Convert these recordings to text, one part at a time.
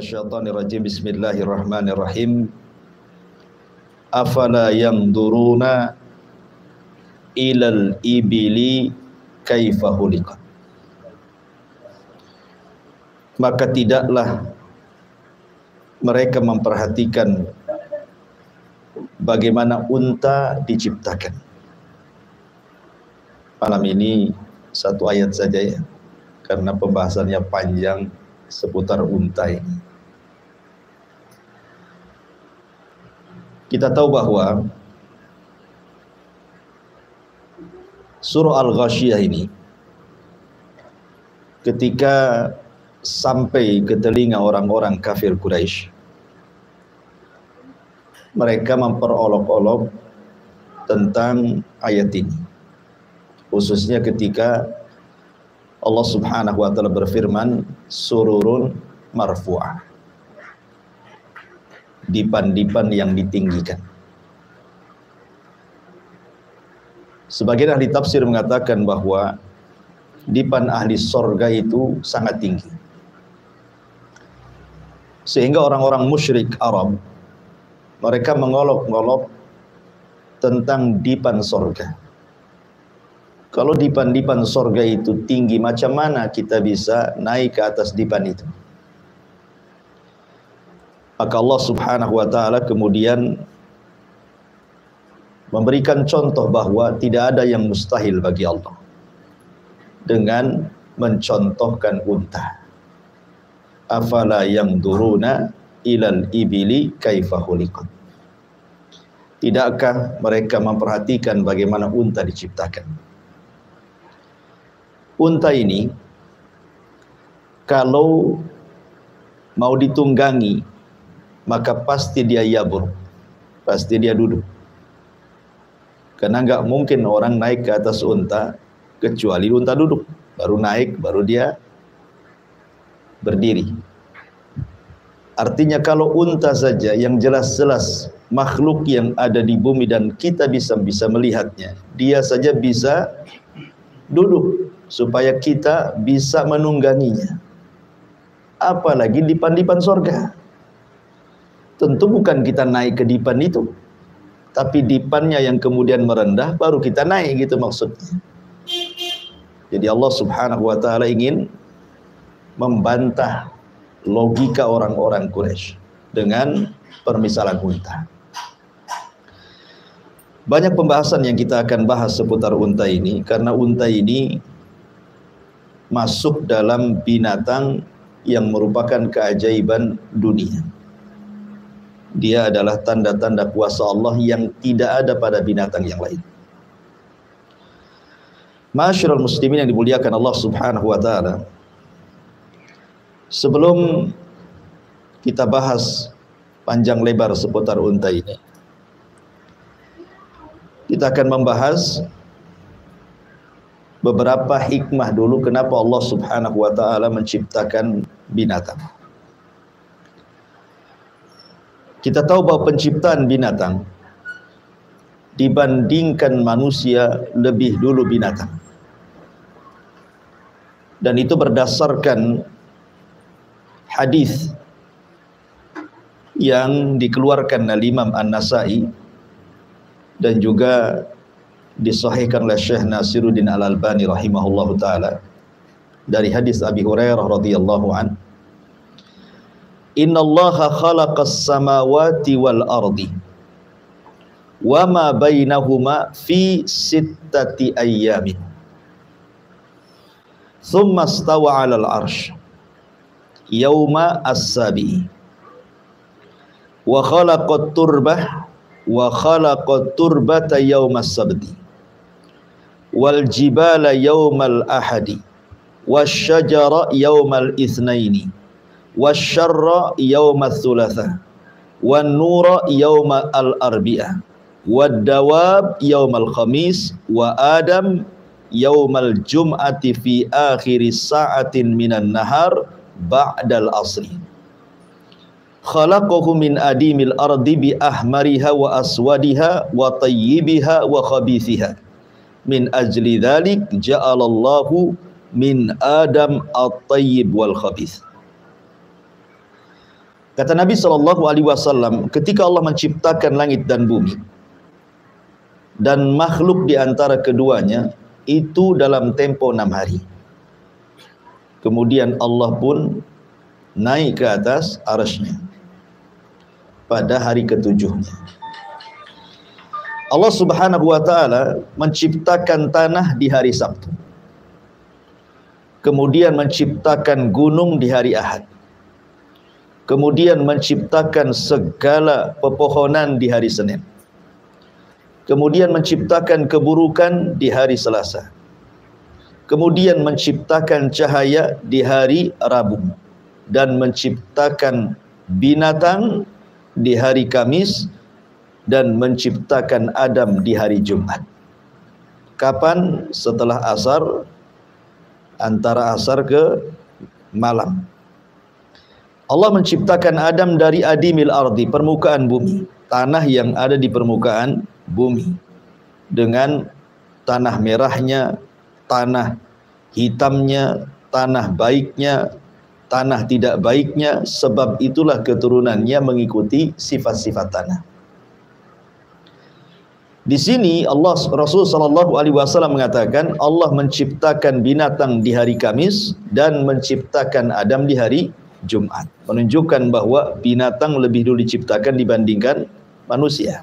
minasyaitonirrajim. Bismillahirrahmanirrahim. Afala yanzuruna ilal ibili kaifa khuliqat. Maka tidaklah mereka memperhatikan bagaimana unta diciptakan. Malam ini satu ayat saja ya, karena pembahasannya panjang seputar unta ini. Kita tahu bahwa surah Al-Ghasyiyah ini ketika sampai ke telinga orang-orang kafir Quraisy, mereka memperolok-olok tentang ayat ini, khususnya ketika Allah Subhanahu wa taala berfirman, sururun marfu'ah, dipan-dipan yang ditinggikan. Sebagian ahli tafsir mengatakan bahwa dipan ahli sorga itu sangat tinggi, sehingga orang-orang musyrik Arab mereka mengolok-olok tentang dipan sorga. Kalau dipan-dipan sorga itu tinggi, macam mana kita bisa naik ke atas dipan itu? Maka Allah Subhanahu wa taala kemudian memberikan contoh bahwa tidak ada yang mustahil bagi Allah dengan mencontohkan unta. Afala yanzuruna ilal ibili kaifa khuliqat. Tidakkah mereka memperhatikan bagaimana unta diciptakan? Unta ini kalau mau ditunggangi maka pasti dia yabur, pasti dia duduk. Karena enggak mungkin orang naik ke atas unta kecuali unta duduk, baru naik, baru dia berdiri. Artinya kalau unta saja yang jelas-jelas makhluk yang ada di bumi dan kita bisa melihatnya, dia saja bisa duduk supaya kita bisa menungganginya, apalagi dipan-dipan sorga. Tentu bukan kita naik ke dipan itu, tapi dipannya yang kemudian merendah baru kita naik, gitu maksudnya. Jadi Allah Subhanahu wa taala ingin membantah logika orang-orang Quraisy dengan permisalan unta. Banyak pembahasan yang kita akan bahas seputar unta ini, karena unta ini masuk dalam binatang yang merupakan keajaiban dunia. Dia adalah tanda-tanda kuasa Allah yang tidak ada pada binatang yang lain. Ma'asyiral muslimin yang dimuliakan Allah Subhanahu wa taala, sebelum kita bahas panjang lebar seputar unta ini, kita akan membahas beberapa hikmah dulu kenapa Allah Subhanahu wa taala menciptakan binatang. Kita tahu bahwa penciptaan binatang dibandingkan manusia lebih dulu binatang. Dan itu berdasarkan hadis yang dikeluarkan oleh Imam An-Nasa'i dan juga disahihkan oleh Syekh Nasiruddin Al-Albani rahimahullahu taala dari hadis Abi Hurairah radhiyallahu an, innallaha khalaqas samawati wal ardi wa ma bainahuma fi sittati ayyamin thumma istawa 'alal 'arsy yauma as-sabi wa khalaqat turbah wa khalaqat turbata yaumas sabti wal jibala yaumal ahadi wasyajara yaumal itsnaini wasyarra yaumal tsulatsa wan nura yaumal arbi'ah wad dawab yaumal khamis wa adam yaumal jum'ati fi akhir sa'atin minan nahar ba'dal asri. Khalaqahu min adimil ardi bi ahmariha wa aswadiha wa tayyibiha wa khabithiha. Min ajli dhalik ja'alallahu min Adam at-tayyib wal khabith. Kata Nabi SAW, ketika Allah menciptakan langit dan bumi dan makhluk di antara keduanya, itu dalam tempo 6 hari. Kemudian Allah pun naik ke atas arasy-Nya pada hari ketujuhnya. Allah Subhanahu wa ta'ala menciptakan tanah di hari Sabtu. Kemudian menciptakan gunung di hari Ahad. Kemudian menciptakan segala pepohonan di hari Senin. Kemudian menciptakan keburukan di hari Selasa. Kemudian menciptakan cahaya di hari Rabu. Dan menciptakan binatang di hari Kamis. Dan menciptakan Adam di hari Jumat. Kapan? Setelah asar, antara asar ke malam. Allah menciptakan Adam dari adimil ardi, permukaan bumi, tanah yang ada di permukaan bumi, dengan tanah merahnya, tanah hitamnya, tanah baiknya, tanah tidak baiknya. Sebab itulah keturunannya mengikuti sifat-sifat tanah. Di sini Rasul sallallahu alaihi wasallam mengatakan Allah menciptakan binatang di hari Kamis dan menciptakan Adam di hari Jumat, menunjukkan bahwa binatang lebih dulu diciptakan dibandingkan manusia.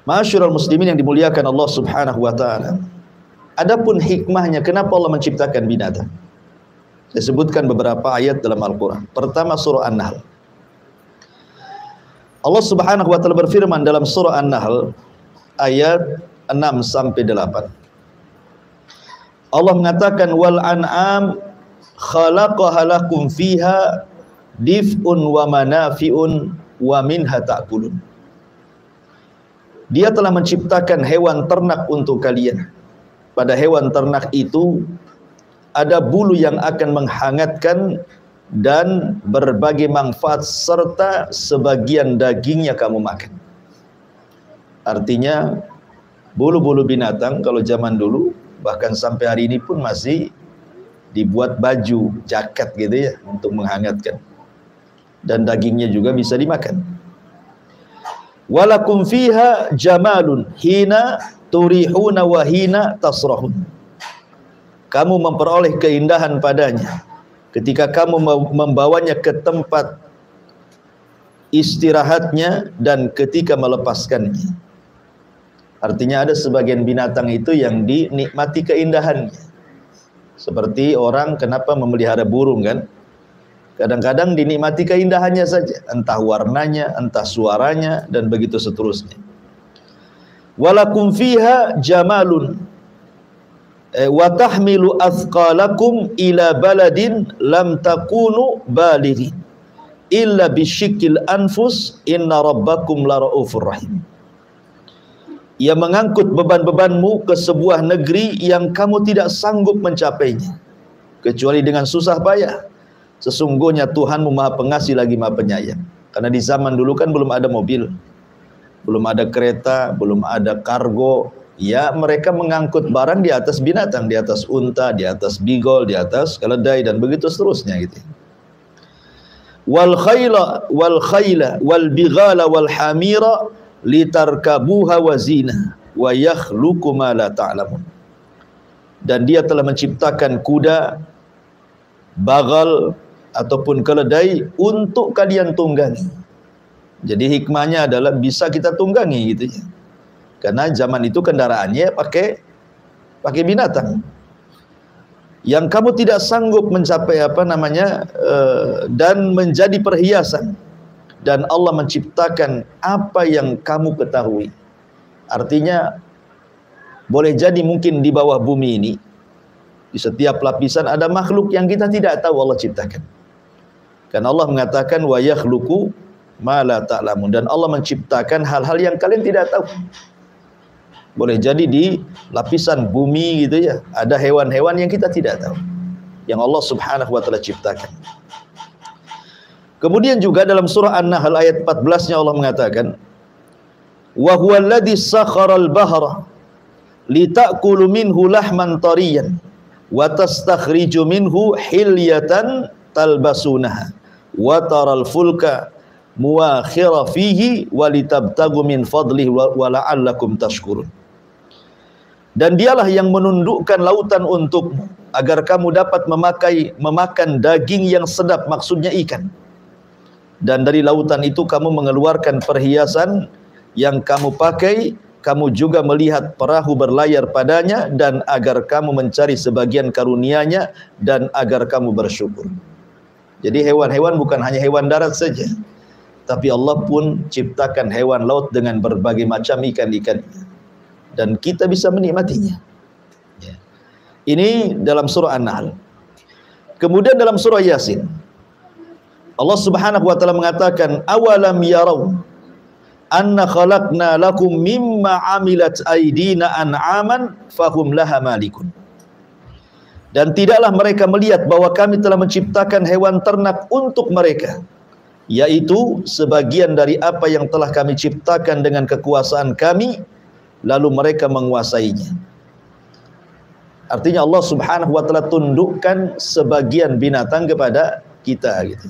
Ma'asyiral muslimin yang dimuliakan Allah Subhanahu wa taala. Adapun hikmahnya kenapa Allah menciptakan binatang? Saya sebutkan beberapa ayat dalam Al-Qur'an. Pertama, surah An-Nahl. Allah Subhanahu wa taala berfirman dalam surah An-Nahl ayat 6 sampai 8. Allah mengatakan wal an'am khalaqaha lakum fiha dif'un wa manafi'un wa minha ta'kulun. Dia telah menciptakan hewan ternak untuk kalian. Pada hewan ternak itu ada bulu yang akan menghangatkan dan berbagai manfaat, serta sebagian dagingnya kamu makan. Artinya bulu-bulu binatang kalau zaman dulu, bahkan sampai hari ini pun masih dibuat baju, jaket gitu ya, untuk menghangatkan. Dan dagingnya juga bisa dimakan. Walakum fiha jamalun hina turihuna wa hina tasrahun. Kamu memperoleh keindahan padanya ketika kamu membawanya ke tempat istirahatnya dan ketika melepaskannya. Artinya ada sebagian binatang itu yang dinikmati keindahannya. Seperti orang kenapa memelihara burung kan? Kadang-kadang dinikmati keindahannya saja, entah warnanya, entah suaranya, dan begitu seterusnya. Walakum fiha jamalun wa tahmilu athqalakum ila baladin lam takunu balighin illa bisyikil anfus inna rabbakum laraufur rahim. Ia mengangkut beban-bebanmu ke sebuah negeri yang kamu tidak sanggup mencapainya kecuali dengan susah payah. Sesungguhnya Tuhanmu Maha Pengasih lagi Maha Penyayang. Karena di zaman dulu kan belum ada mobil, belum ada kereta, belum ada kargo. Ya, mereka mengangkut barang di atas binatang, di atas unta, di atas bigol, di atas keledai, dan begitu seterusnya gitu. Wal khayla wal bighala wal hamira litarkabuha wa zina wa yakhluqu ma la ta'lamun. Dan dia telah menciptakan kuda, bagal ataupun keledai untuk kalian tunggangi. Jadi hikmahnya adalah bisa kita tunggangi gitu ya. Karena zaman itu kendaraannya pakai binatang. Yang kamu tidak sanggup mencapai dan menjadi perhiasan. Dan Allah menciptakan apa yang kamu ketahui. Artinya boleh jadi mungkin di bawah bumi ini, di setiap lapisan ada makhluk yang kita tidak tahu Allah ciptakan. Karena Allah mengatakan wa yakhluqu ma la ta'lamun, dan Allah menciptakan hal-hal yang kalian tidak tahu. Boleh jadi di lapisan bumi gitu ya, ada hewan-hewan yang kita tidak tahu, yang Allah Subhanahu wa taala ciptakan. Kemudian juga dalam surah An-Nahl ayat 14-nya Allah mengatakan wa huwal ladzi sakharal bahra litakulu minhu lahman tariyan wa tastakhriju minhu hilyatan talbasunaha wa taral fulka muwakhira fihi walitabtagu min fadlihi wa la'allakum tashkurun. Dan dialah yang menundukkan lautan untukmu agar kamu dapat memakan daging yang sedap, maksudnya ikan. Dan dari lautan itu kamu mengeluarkan perhiasan yang kamu pakai, kamu juga melihat perahu berlayar padanya, dan agar kamu mencari sebagian karunia-Nya dan agar kamu bersyukur. Jadi hewan-hewan bukan hanya hewan darat saja, tapi Allah pun ciptakan hewan laut dengan berbagai macam ikan-ikan, dan kita bisa menikmatinya. Ini dalam surah An-Nahl. Kemudian dalam surah Yasin, Allah Subhanahu wa taala mengatakan, awalam yarau anna khalaqna lakum mimma amilat aydina an'aman fahum laha malikun. Dan tidaklah mereka melihat bahwa kami telah menciptakan hewan ternak untuk mereka, yaitu sebagian dari apa yang telah kami ciptakan dengan kekuasaan kami, lalu mereka menguasainya. Artinya Allah Subhanahu wa taala tundukkan sebagian binatang kepada kita gitu.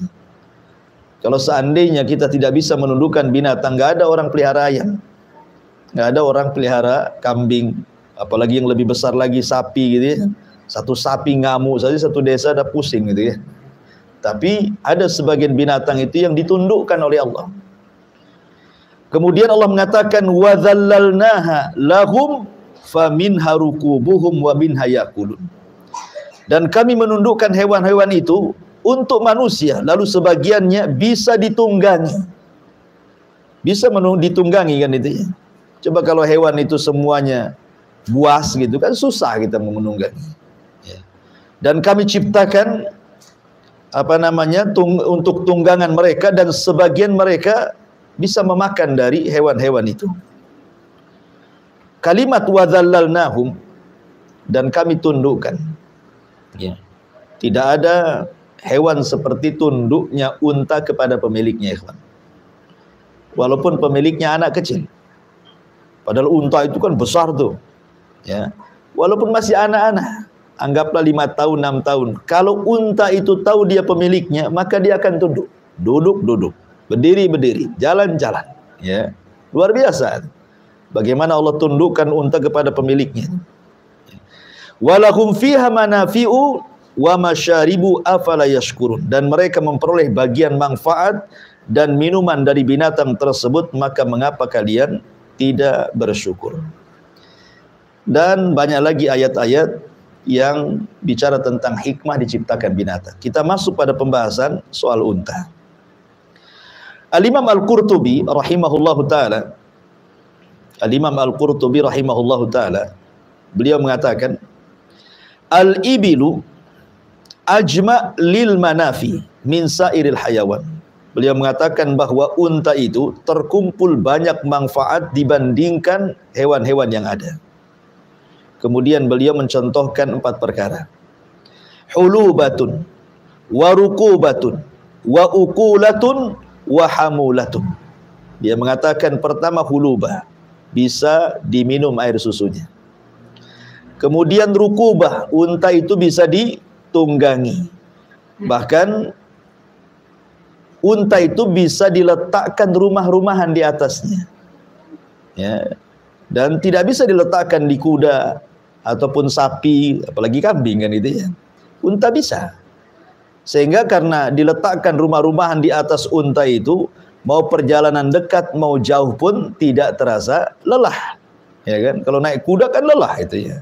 Kalau seandainya kita tidak bisa menundukkan binatang, nggak ada orang pelihara ayam, nggak ada orang pelihara kambing, apalagi yang lebih besar lagi sapi gitu ya. Satu sapi ngamuk saja satu desa ada pusing gitu ya. Tapi ada sebagian binatang itu yang ditundukkan oleh Allah. Kemudian Allah mengatakan wa dzallalnaha lahum faminha rukubuhum wa minha yakulun. Dan kami menundukkan hewan-hewan itu untuk manusia, lalu sebagiannya bisa ditunggangi. Bisa ditunggangi kan itu ya. Coba kalau hewan itu semuanya buas gitu kan susah kita menunggangi. Ya. Dan kami ciptakan untuk tunggangan mereka, dan sebagian mereka bisa memakan dari hewan-hewan itu. Kalimat wadzallalnahum, dan kami tundukkan. Ya. Tidak ada hewan seperti tunduknya unta kepada pemiliknya, ikhwan. Walaupun pemiliknya anak kecil. Padahal unta itu kan besar tuh. Ya. Walaupun masih anak-anak, anggaplah 5 tahun, 6 tahun. Kalau unta itu tahu dia pemiliknya, maka dia akan tunduk. Duduk, berdiri, jalan-jalan. Ya. Luar biasa. Bagaimana Allah tundukkan unta kepada pemiliknya. Walahum fiha manafi'u wa masyaribu afala yashkurun. Dan mereka memperoleh bagian manfaat dan minuman dari binatang tersebut, maka mengapa kalian tidak bersyukur? Dan banyak lagi ayat-ayat yang bicara tentang hikmah diciptakan binatang. Kita masuk pada pembahasan soal unta. Al-Imam Al-Qurtubi rahimahullahu ta'ala, Al-Imam Al-Qurtubi rahimahullahu ta'ala, beliau mengatakan, al-ibilu ajma' lil manafi min sairil hayawan. Beliau mengatakan bahwa unta itu terkumpul banyak manfaat dibandingkan hewan-hewan yang ada. Kemudian beliau mencontohkan 4 perkara. Hulubatun, wa rukubatun, wa ukulatun, wa hamulatun. Dia mengatakan pertama hulubah, bisa diminum air susunya. Kemudian rukubah, unta itu bisa ditunggangi. Bahkan unta itu bisa diletakkan rumah-rumahan di atasnya. Ya. Dan tidak bisa diletakkan di kuda ataupun sapi, apalagi kambing kan itu ya. Unta bisa. Sehingga karena diletakkan rumah-rumahan di atas unta itu, mau perjalanan dekat mau jauh pun tidak terasa lelah, ya kan? Kalau naik kuda kan lelah itu ya.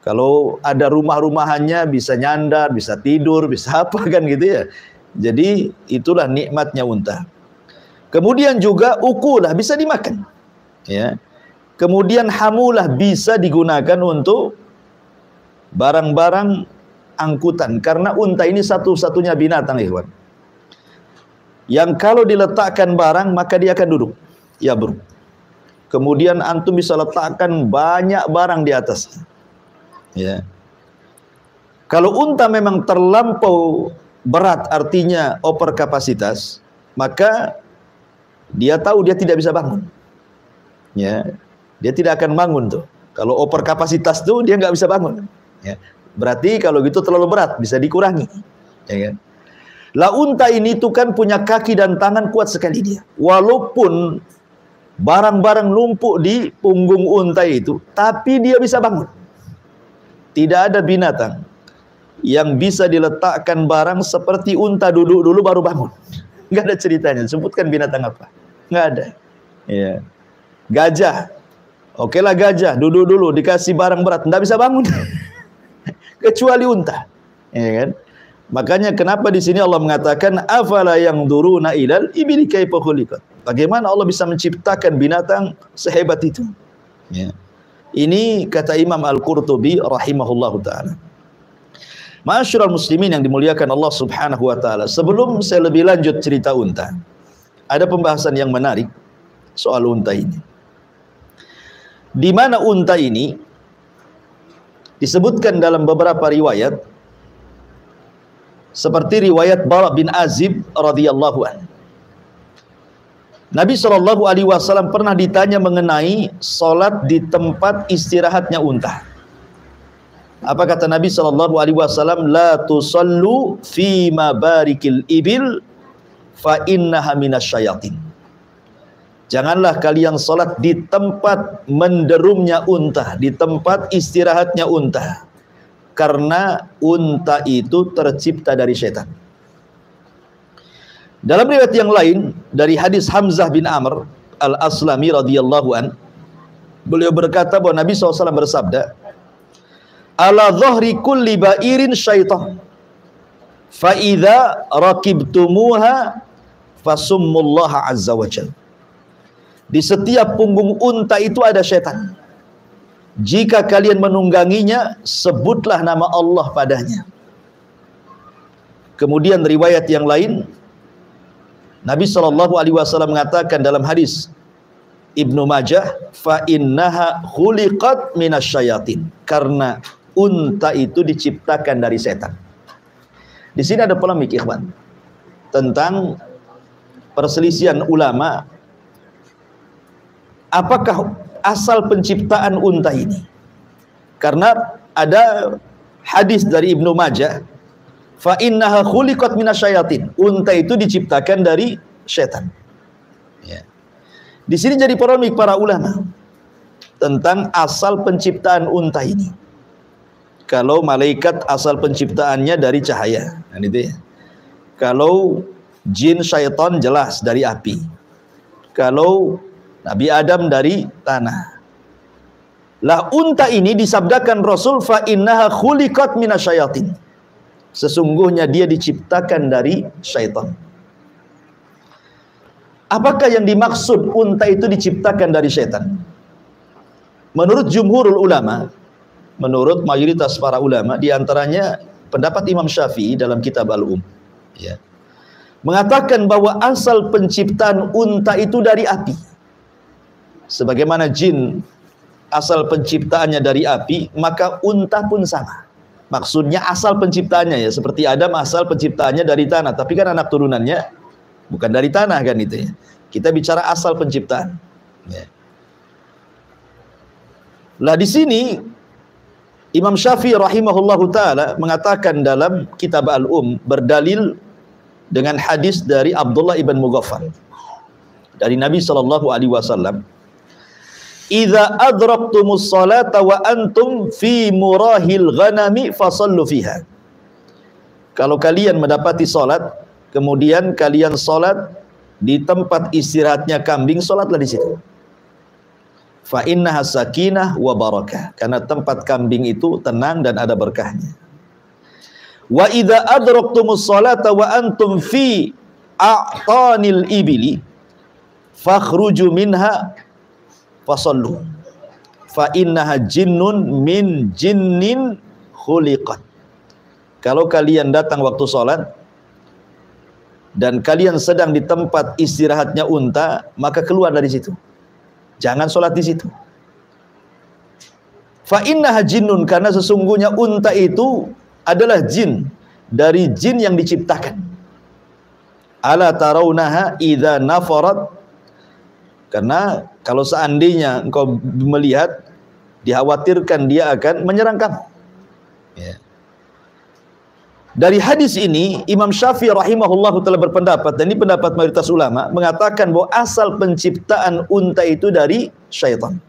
Kalau ada rumah-rumahannya bisa nyandar, bisa tidur, bisa apa kan gitu ya. Jadi itulah nikmatnya unta. Kemudian juga ukulah bisa dimakan. Ya. Kemudian hamulah bisa digunakan untuk barang-barang angkutan, karena unta ini satu-satunya binatang, ikhwan, yang kalau diletakkan barang maka dia akan duduk. Ya bro. Kemudian antum bisa letakkan banyak barang di atasnya. Ya. Kalau unta memang terlampau berat, artinya over kapasitas, maka dia tahu dia tidak bisa bangun. Ya, dia tidak akan bangun tuh. Kalau over kapasitas tuh dia nggak bisa bangun. Ya. Berarti kalau gitu terlalu berat, bisa dikurangi. Ya kan? Lah unta ini tuh kan punya kaki dan tangan kuat sekali dia. Walaupun barang-barang numpuk di punggung unta itu, tapi dia bisa bangun. Tidak ada binatang yang bisa diletakkan barang seperti unta duduk dulu baru bangun. Nggak ada ceritanya. Sebutkan binatang apa? Nggak ada. Ya. Gajah. Oke lah gajah, duduk dulu dikasih barang berat, nggak bisa bangun. Kecuali unta. Ya kan? Makanya kenapa di sini Allah mengatakan afala yanzuruna ilal ibili kaifa khuliqat. Bagaimana Allah bisa menciptakan binatang sehebat itu? Ya. Ini kata Imam Al-Qurtubi rahimahullahu taala. Ma'asyiral muslimin yang dimuliakan Allah Subhanahu wa taala. Sebelum saya lebih lanjut cerita unta, ada pembahasan yang menarik soal unta ini. Di mana unta ini disebutkan dalam beberapa riwayat, seperti riwayat Bara bin Azib radhiyallahu anhu. Nabi SAW pernah ditanya mengenai solat di tempat istirahatnya unta. Apa kata Nabi SAW? La tusallu fi mabarikil ibil fa innaha minasyayatin. Janganlah kalian solat di tempat menderumnya unta, di tempat istirahatnya unta, karena unta itu tercipta dari setan. Dalam riwayat yang lain dari hadis Hamzah bin Amr al-Aslami radhiyallahu an, beliau berkata bahwa Nabi SAW bersabda, ala dhahri kulli ba'irin syaitan, fa idza rakibtumuha fasummullaha azza wa jalla. Di setiap punggung unta itu ada setan. Jika kalian menungganginya, sebutlah nama Allah padanya. Kemudian riwayat yang lain, Nabi SAW mengatakan dalam hadis Ibnu Majah, fa innaha khuliqat minasyayatin, karena unta itu diciptakan dari setan. Di sini ada polemik ikhwan tentang perselisihan ulama. Apakah asal penciptaan unta ini? Karena ada hadis dari Ibnu Majah, fa innaha khuliqat minasyayatin, unta itu diciptakan dari setan. Ya. Di sini jadi polemik para ulama tentang asal penciptaan unta ini. Kalau malaikat asal penciptaannya dari cahaya, kan itu ya. Kalau jin syaitan jelas dari api. Kalau Nabi Adam dari tanah. Lah unta ini disabdakan Rasul, fa innaha khuliqat minasyayatin. Sesungguhnya dia diciptakan dari syaitan. Apakah yang dimaksud unta itu diciptakan dari syaitan? Menurut jumhurul ulama, menurut mayoritas para ulama, diantaranya pendapat Imam Syafi'i dalam kitab Al-Um, ya, mengatakan bahwa asal penciptaan unta itu dari api. Sebagaimana jin asal penciptaannya dari api, maka unta pun sama. Maksudnya asal penciptaannya ya, seperti Adam asal penciptaannya dari tanah, tapi kan anak turunannya bukan dari tanah kan itu ya. Kita bicara asal penciptaan. Ya. Lah di sini Imam Syafi'i rahimahullahu taala mengatakan dalam kitab Al-Um, berdalil dengan hadis dari Abdullah ibn Mughaffal dari Nabi SAW, idza adraktumus salata wa antum fi murahil ghanami fasallu fiha. Kalau kalian mendapati salat, kemudian kalian salat di tempat istirahatnya kambing, salatlah di situ. Fa innaha sakinah wa barakah, karena tempat kambing itu tenang dan ada berkahnya. Wa idza adraktumus salata wa antum fi a'tanil ibili fakhruju minha fasallu fa innaha jinnun min jinnin khuliqat. Kalau kalian datang waktu sholat dan kalian sedang di tempat istirahatnya unta, maka keluar dari situ, jangan sholat di situ. Fa innaha jinnun, karena sesungguhnya unta itu adalah jin dari jin yang diciptakan. Ala tarawnaha idza nafarat, karena kalau seandainya engkau melihat, dikhawatirkan dia akan menyerang kamu. Ya. Dari hadis ini Imam Syafi'i rahimahullahu taala berpendapat, dan ini pendapat mayoritas ulama, mengatakan bahwa asal penciptaan unta itu dari syaitan.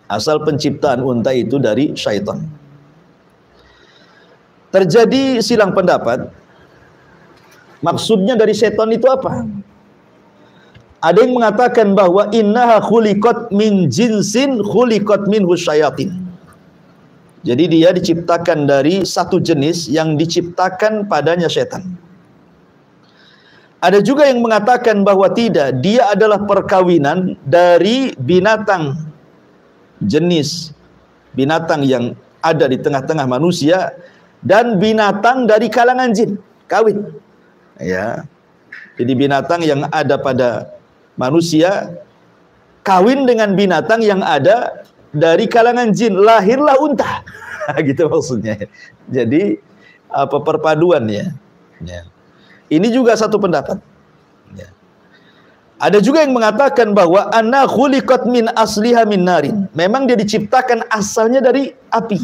Asal penciptaan unta itu dari syaitan. Terjadi silang pendapat. Maksudnya dari syaitan itu apa? Ada yang mengatakan bahwa innaha khuliqat min jinsin khuliqat minhu syayatin. Jadi dia diciptakan dari satu jenis yang diciptakan padanya setan. Ada juga yang mengatakan bahwa tidak, dia adalah perkawinan dari binatang jenis binatang yang ada di tengah-tengah manusia dan binatang dari kalangan jin, kawin. Ya. Jadi binatang yang ada pada manusia kawin dengan binatang yang ada dari kalangan jin, lahirlah unta. Gitu maksudnya. Jadi apa perpaduannya? Ya. Ini juga satu pendapat. Ya. Ada juga yang mengatakan bahwa anna khuliqat min asliha min narin. Memang dia diciptakan asalnya dari api.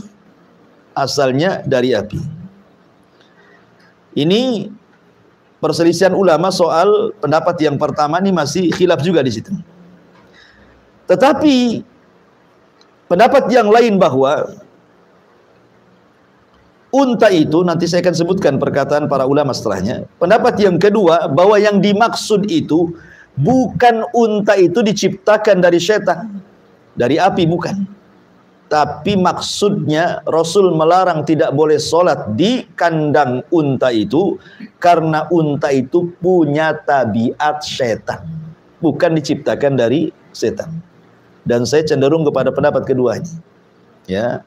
Asalnya dari api. Ini perselisihan ulama soal pendapat yang pertama, ini masih khilaf juga di situ. Tetapi pendapat yang lain bahwa unta itu, nanti saya akan sebutkan perkataan para ulama setelahnya. Pendapat yang kedua, bahwa yang dimaksud itu bukan unta itu diciptakan dari setan, dari api, bukan. Tapi maksudnya Rasul melarang tidak boleh sholat di kandang unta itu karena unta itu punya tabiat setan, bukan diciptakan dari setan. Dan saya cenderung kepada pendapat kedua ini. Ya.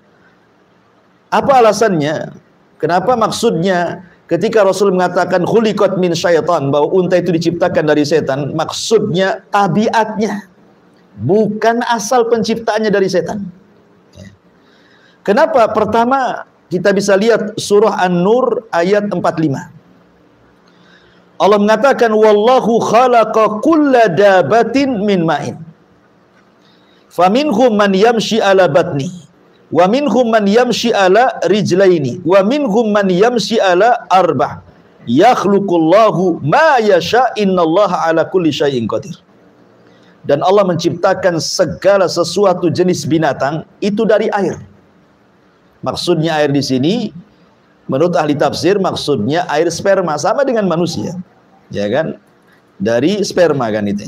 Apa alasannya? Kenapa maksudnya ketika Rasul mengatakan khuliqat min syaitan, bahwa unta itu diciptakan dari setan, maksudnya tabiatnya, bukan asal penciptaannya dari setan. Ya. Kenapa? Pertama, kita bisa lihat surah An-Nur ayat 45. Allah mengatakan wallahu khalaqa kulla dabatin min ma'in. Faminhum man yamshi ala batni, wa minhum man yamshi ala rijlaini, wa minhum man yamshi ala arba'. Yakhluqullahu ma yasha, innallaha ala kulli syai'in qadir. Dan Allah menciptakan segala sesuatu jenis binatang itu dari air. Maksudnya air di sini menurut ahli tafsir maksudnya air sperma, sama dengan manusia. Ya kan? Dari sperma kan itu.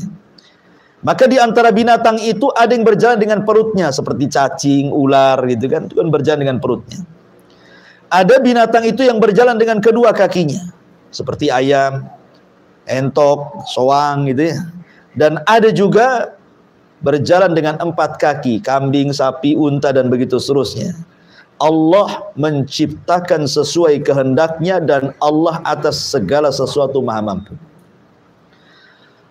Maka di antara binatang itu ada yang berjalan dengan perutnya, seperti cacing, ular gitu kan, itu kan berjalan dengan perutnya. Ada binatang itu yang berjalan dengan kedua kakinya, seperti ayam, entok, soang gitu ya. Dan ada juga berjalan dengan 4 kaki, kambing, sapi, unta, dan begitu seterusnya. Allah menciptakan sesuai kehendaknya dan Allah atas segala sesuatu maha mampu.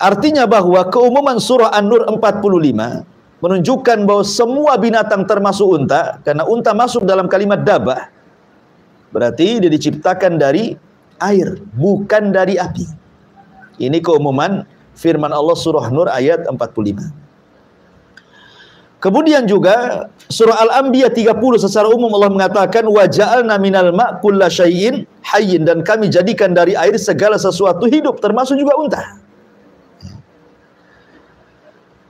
Artinya bahwa keumuman surah An-Nur 45 menunjukkan bahwa semua binatang termasuk unta, karena unta masuk dalam kalimat dabah, berarti dia diciptakan dari air, bukan dari api. Ini keumuman firman Allah surah Nur ayat 45. Kemudian juga surah Al-Anbiya 30 secara umum Allah mengatakan wa ja'alna minal ma' kulla syai'in hayyin, dan kami jadikan dari air segala sesuatu hidup, termasuk juga unta.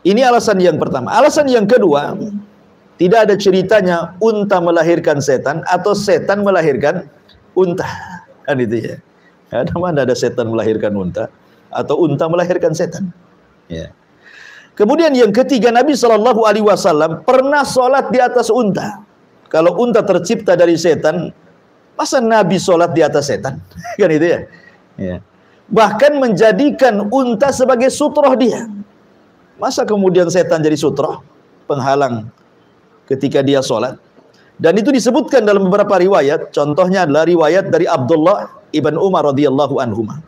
Ini alasan yang pertama. Alasan yang kedua, tidak ada ceritanya unta melahirkan setan atau setan melahirkan unta. Kan itu ya. Ada mana ada setan melahirkan unta atau unta melahirkan setan. Ya. Kemudian yang ketiga, Nabi SAW pernah sholat di atas unta. Kalau unta tercipta dari setan, masa Nabi sholat di atas setan? Kan itu ya. Ya. Bahkan menjadikan unta sebagai sutroh dia. Masa kemudian setan jadi sutroh, penghalang ketika dia sholat? Dan itu disebutkan dalam beberapa riwayat. Contohnya adalah riwayat dari Abdullah ibn Umar radhiyallahu anhuma.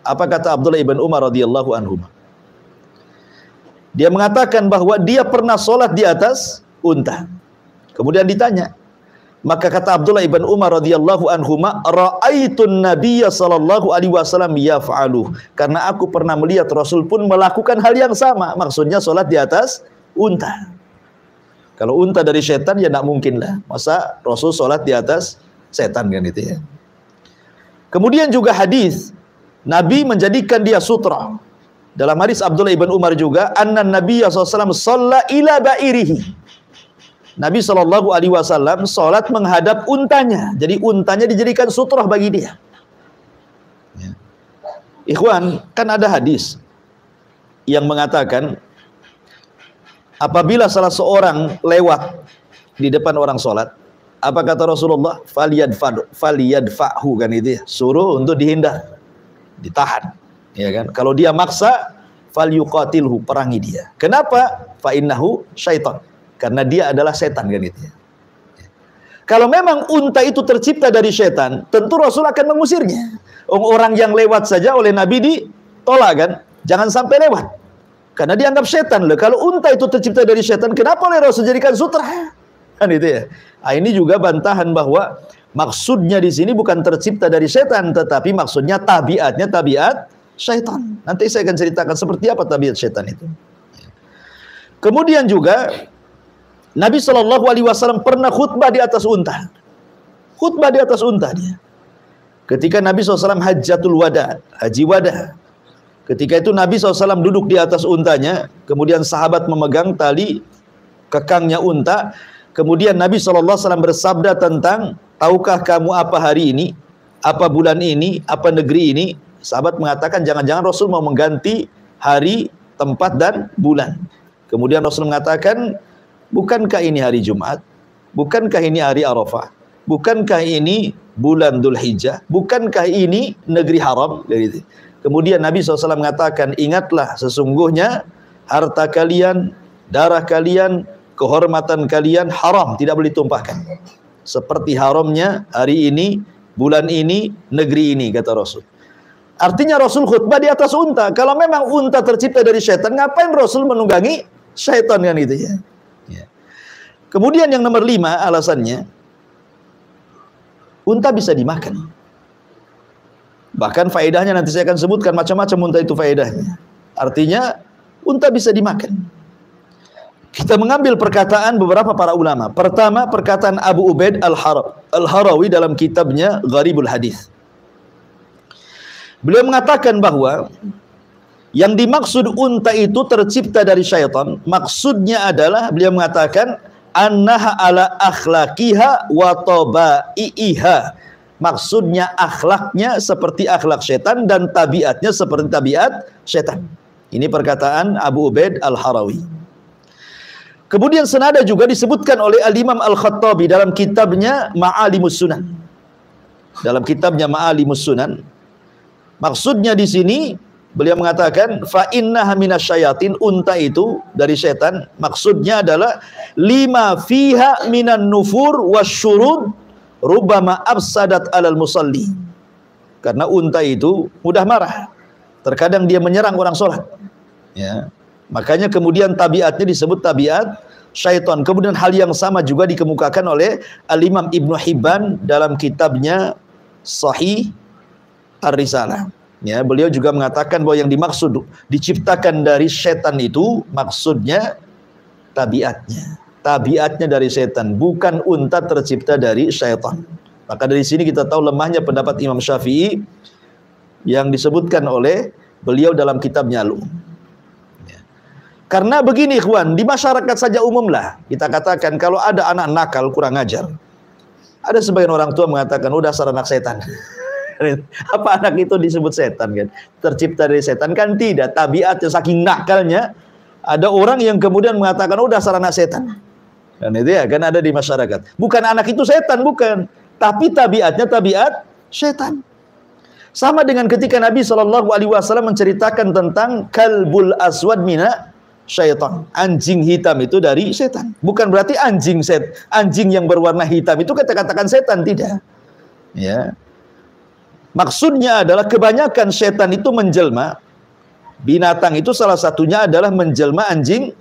Apa kata Abdullah ibn Umar radhiyallahu anhuma? Dia mengatakan bahwa dia pernah sholat di atas unta. Kemudian ditanya, maka kata Abdullah ibn Umar radhiyallahu anhuma, ra'aitun nabiyya sallallahu alaihi wasallam yaf'alu, karena aku pernah melihat Rasul pun melakukan hal yang sama. Maksudnya sholat di atas unta. Kalau unta dari setan ya tidak mungkin lah. Masa Rasul sholat di atas setan kan itu ya. Kemudian juga hadis Nabi menjadikan dia sutra. Dalam hadis Abdullah ibn Umar juga, anna Nabiya SAW shalla ila ba'irihi. Nabi SAW salat menghadap untanya. Jadi untanya dijadikan sutrah bagi dia. Ya. Ikhwan, kan ada hadis yang mengatakan apabila salah seorang lewat di depan orang salat, apa kata Rasulullah? Faliyadfa'hu, kan itu ya. Suruh untuk dihindar, ditahan. Ya kan? Kalau dia maksa, falyuqatilhu, perangi dia. Kenapa? Fa innahu syaitan. Karena dia adalah setan, kan itu ya. Kalau memang unta itu tercipta dari setan, tentu Rasul akan mengusirnya. Orang yang lewat saja oleh Nabi ditolak, kan? Jangan sampai lewat. Karena dianggap setan loh. Kalau unta itu tercipta dari setan, kenapa oleh Rasul jadikan sutra? Kan itu ya. Nah, ini juga bantahan bahwa maksudnya di sini bukan tercipta dari setan, tetapi maksudnya tabiatnya tabiat syaitan. Nanti saya akan ceritakan seperti apa tabiat syaitan itu. Kemudian juga Nabi SAW pernah khutbah di atas unta. Khutbah di atas unta dia. Ketika Nabi SAW hajjatul wada, haji wada. Ketika itu Nabi SAW duduk di atas untanya, kemudian sahabat memegang tali kekangnya unta. Kemudian Nabi SAW bersabda tentang, tahukah kamu apa hari ini, apa bulan ini, apa negeri ini? Sahabat mengatakan jangan-jangan Rasul mau mengganti hari, tempat, dan bulan. Kemudian Rasul mengatakan, bukankah ini hari Jumat? Bukankah ini hari Arafah? Bukankah ini bulan Dzulhijjah? Bukankah ini negeri haram? Kemudian Nabi SAW mengatakan, ingatlah sesungguhnya harta kalian, darah kalian, kehormatan kalian haram, tidak boleh ditumpahkan. Seperti haramnya hari ini, bulan ini, negeri ini, kata Rasul. Artinya Rasul khutbah di atas unta. Kalau memang unta tercipta dari syaitan, ngapain Rasul menunggangi syaitan, kan itu ya? Kemudian yang nomor 5 alasannya, unta bisa dimakan. Bahkan faedahnya nanti saya akan sebutkan macam-macam unta itu faedahnya. Artinya unta bisa dimakan. Kita mengambil perkataan beberapa para ulama. Pertama, perkataan Abu Ubaid Al-Harawi dalam kitabnya Gharibul Hadis. Beliau mengatakan bahwa yang dimaksud unta itu tercipta dari syaitan, maksudnya adalah beliau mengatakan annaha ala akhlaqiha wa tabaiha. Maksudnya akhlaknya seperti akhlak syaitan dan tabiatnya seperti tabiat syaitan. Ini perkataan Abu Ubaid Al-Harawi. Kemudian senada juga disebutkan oleh Al-Imam Al-Khattabi dalam kitabnya Ma'alimus Sunan. Dalam kitabnya Ma'alimus Sunan, maksudnya di sini beliau mengatakan fa innaha minasyayatin, unta itu dari setan. Maksudnya adalah lima fiha minan nufur wasyurud rubbama afsadat alal musalli. Karena unta itu mudah marah. Terkadang dia menyerang orang sholat. Ya. Makanya kemudian tabiatnya disebut tabiat syaitan. Kemudian hal yang sama juga dikemukakan oleh Al-Imam Ibnu Hibban dalam kitabnya Sahih Ar-Risalah. Ya, beliau juga mengatakan bahwa yang dimaksud diciptakan dari setan itu maksudnya tabiatnya. Tabiatnya dari setan, bukan unta tercipta dari syaitan. Maka dari sini kita tahu lemahnya pendapat Imam Syafi'i yang disebutkan oleh beliau dalam kitabnya Al-Um. Karena begini ikhwan, di masyarakat saja umumlah kita katakan kalau ada anak nakal kurang ajar, ada sebagian orang tua mengatakan udah dasar anak setan. Apa anak itu disebut setan kan? Tercipta dari setan kan? Tidak. Tabiatnya saking nakalnya, ada orang yang kemudian mengatakan udah dasar anak setan. Dan itu ya kan ada di masyarakat. Bukan anak itu setan, bukan, tapi tabiatnya tabiat setan. Sama dengan ketika Nabi SAW menceritakan tentang kalbul aswad mina syaitan, anjing hitam itu dari setan. Bukan berarti anjing yang berwarna hitam itu kita katakan setan, tidak. Ya. Maksudnya adalah kebanyakan setan itu menjelma, binatang itu salah satunya adalah menjelma anjing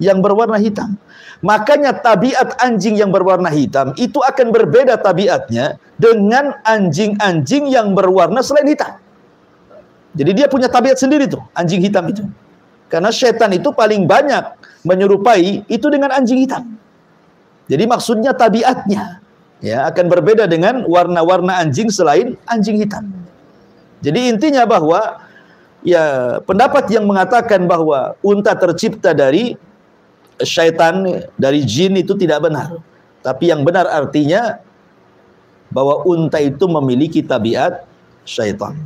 yang berwarna hitam. Makanya tabiat anjing yang berwarna hitam itu akan berbeda tabiatnya dengan anjing-anjing yang berwarna selain hitam. Jadi dia punya tabiat sendiri tuh, anjing hitam itu. Karena setan itu paling banyak menyerupai itu dengan anjing hitam. Jadi maksudnya tabiatnya. Ya, akan berbeda dengan warna-warna anjing selain anjing hitam. Jadi intinya bahwa ya pendapat yang mengatakan bahwa unta tercipta dari syaitan, dari jin itu tidak benar. Tapi yang benar artinya bahwa unta itu memiliki tabiat syaitan.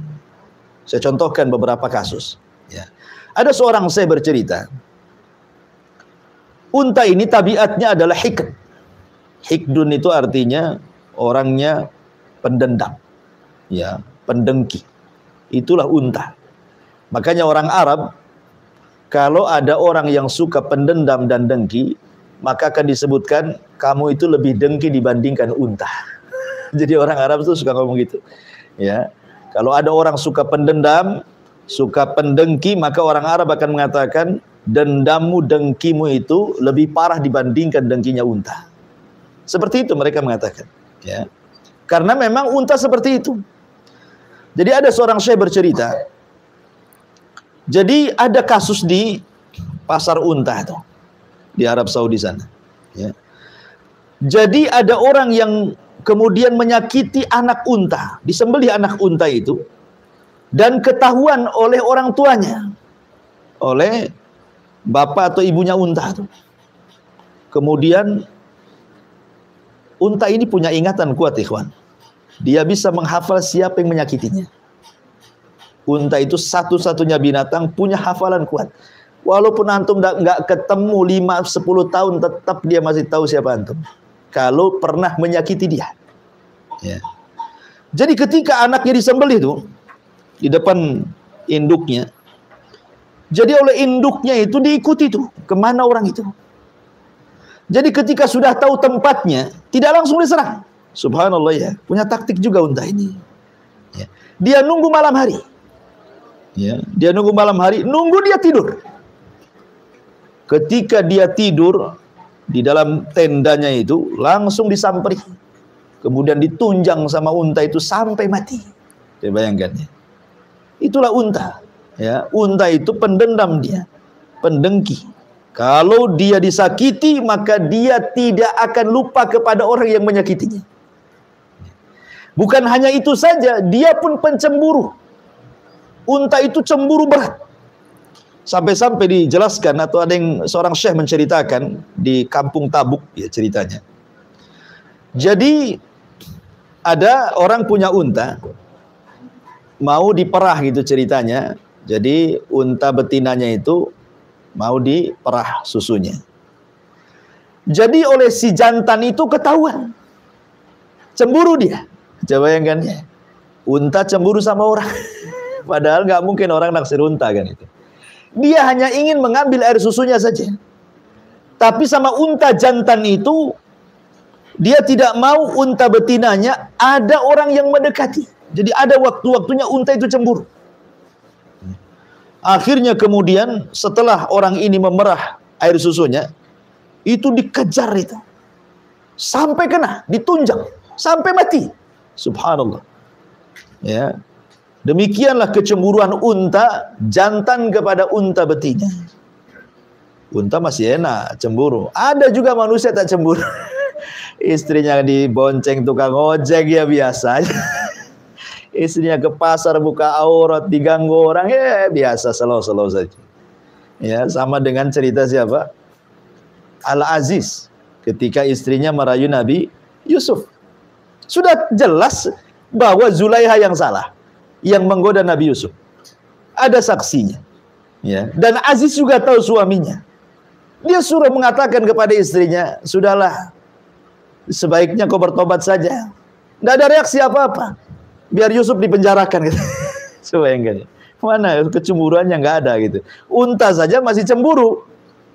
Saya contohkan beberapa kasus. Ya. Ada seorang saya bercerita, unta ini tabiatnya adalah hikd. Hikdun itu artinya orangnya pendendam, ya, pendengki. Itulah unta. Makanya orang Arab, kalau ada orang yang suka pendendam dan dengki, maka akan disebutkan kamu itu lebih dengki dibandingkan unta. Jadi orang Arab itu suka ngomong gitu. Ya, kalau ada orang suka pendendam, suka pendengki, maka orang Arab akan mengatakan dendammu, dengkimu itu lebih parah dibandingkan dengkinya unta. Seperti itu mereka mengatakan. Ya, karena memang unta seperti itu. Jadi ada seorang syekh bercerita. Jadi ada kasus di pasar unta itu di Arab Saudi sana. Ya. Jadi ada orang yang kemudian menyakiti anak unta, disembelih anak unta itu, dan ketahuan oleh orang tuanya, oleh bapak atau ibunya unta itu. Kemudian unta ini punya ingatan kuat, ikhwan. Dia bisa menghafal siapa yang menyakitinya. Unta itu satu-satunya binatang punya hafalan kuat. Walaupun antum nggak ketemu 5-10 tahun, tetap dia masih tahu siapa antum. Kalau pernah menyakiti dia. Ya. Jadi ketika anaknya disembelih itu di depan induknya, jadi oleh induknya itu diikuti tuh kemana orang itu. Jadi ketika sudah tahu tempatnya, tidak langsung diserang. Subhanallah ya, punya taktik juga unta ini. Ya. Dia nunggu malam hari. Ya, dia nunggu malam hari, nunggu dia tidur. Ketika dia tidur di dalam tendanya itu, langsung disamperi. Kemudian ditunjang sama unta itu sampai mati. Coba bayangkan ya. Itulah unta. Ya, unta itu pendendam dia, pendengki. Kalau dia disakiti, maka dia tidak akan lupa kepada orang yang menyakitinya. Bukan hanya itu saja, dia pun pencemburu. Unta itu cemburu berat. Sampai-sampai dijelaskan, atau ada yang seorang syekh menceritakan di kampung Tabuk, ya ceritanya. Jadi ada orang punya unta, mau diperah gitu ceritanya. Jadi unta betinanya itu mau diperah susunya. Jadi oleh si jantan itu ketahuan, cemburu dia. Coba bayangkan ya, unta cemburu sama orang. Padahal nggak mungkin orang naksir unta kan itu. Dia hanya ingin mengambil air susunya saja. Tapi sama unta jantan itu, dia tidak mau unta betinanya ada orang yang mendekati. Jadi ada waktu-waktunya unta itu cemburu. Akhirnya kemudian setelah orang ini memerah air susunya, itu dikejar itu. Sampai kena, ditunjang, sampai mati. Subhanallah. Ya. Demikianlah kecemburuan unta jantan kepada unta betina. Unta masih enak cemburu. Ada juga manusia tak cemburu. Istrinya dibonceng tukang ojek ya biasa. Istrinya ke pasar buka aurat diganggu orang, ya biasa, slow-slow saja. Ya, sama dengan cerita siapa? Al-Aziz ketika istrinya merayu Nabi Yusuf. Sudah jelas bahwa Zulaiha yang salah, yang menggoda Nabi Yusuf. Ada saksinya. Ya, dan Aziz juga tahu suaminya. Dia suruh mengatakan kepada istrinya, sudahlah, sebaiknya kau bertobat saja. Nggak ada reaksi apa-apa. Biar Yusuf dipenjarakan gitu. Sebayangkan. Mana kecemburuannya nggak ada gitu. Unta saja masih cemburu.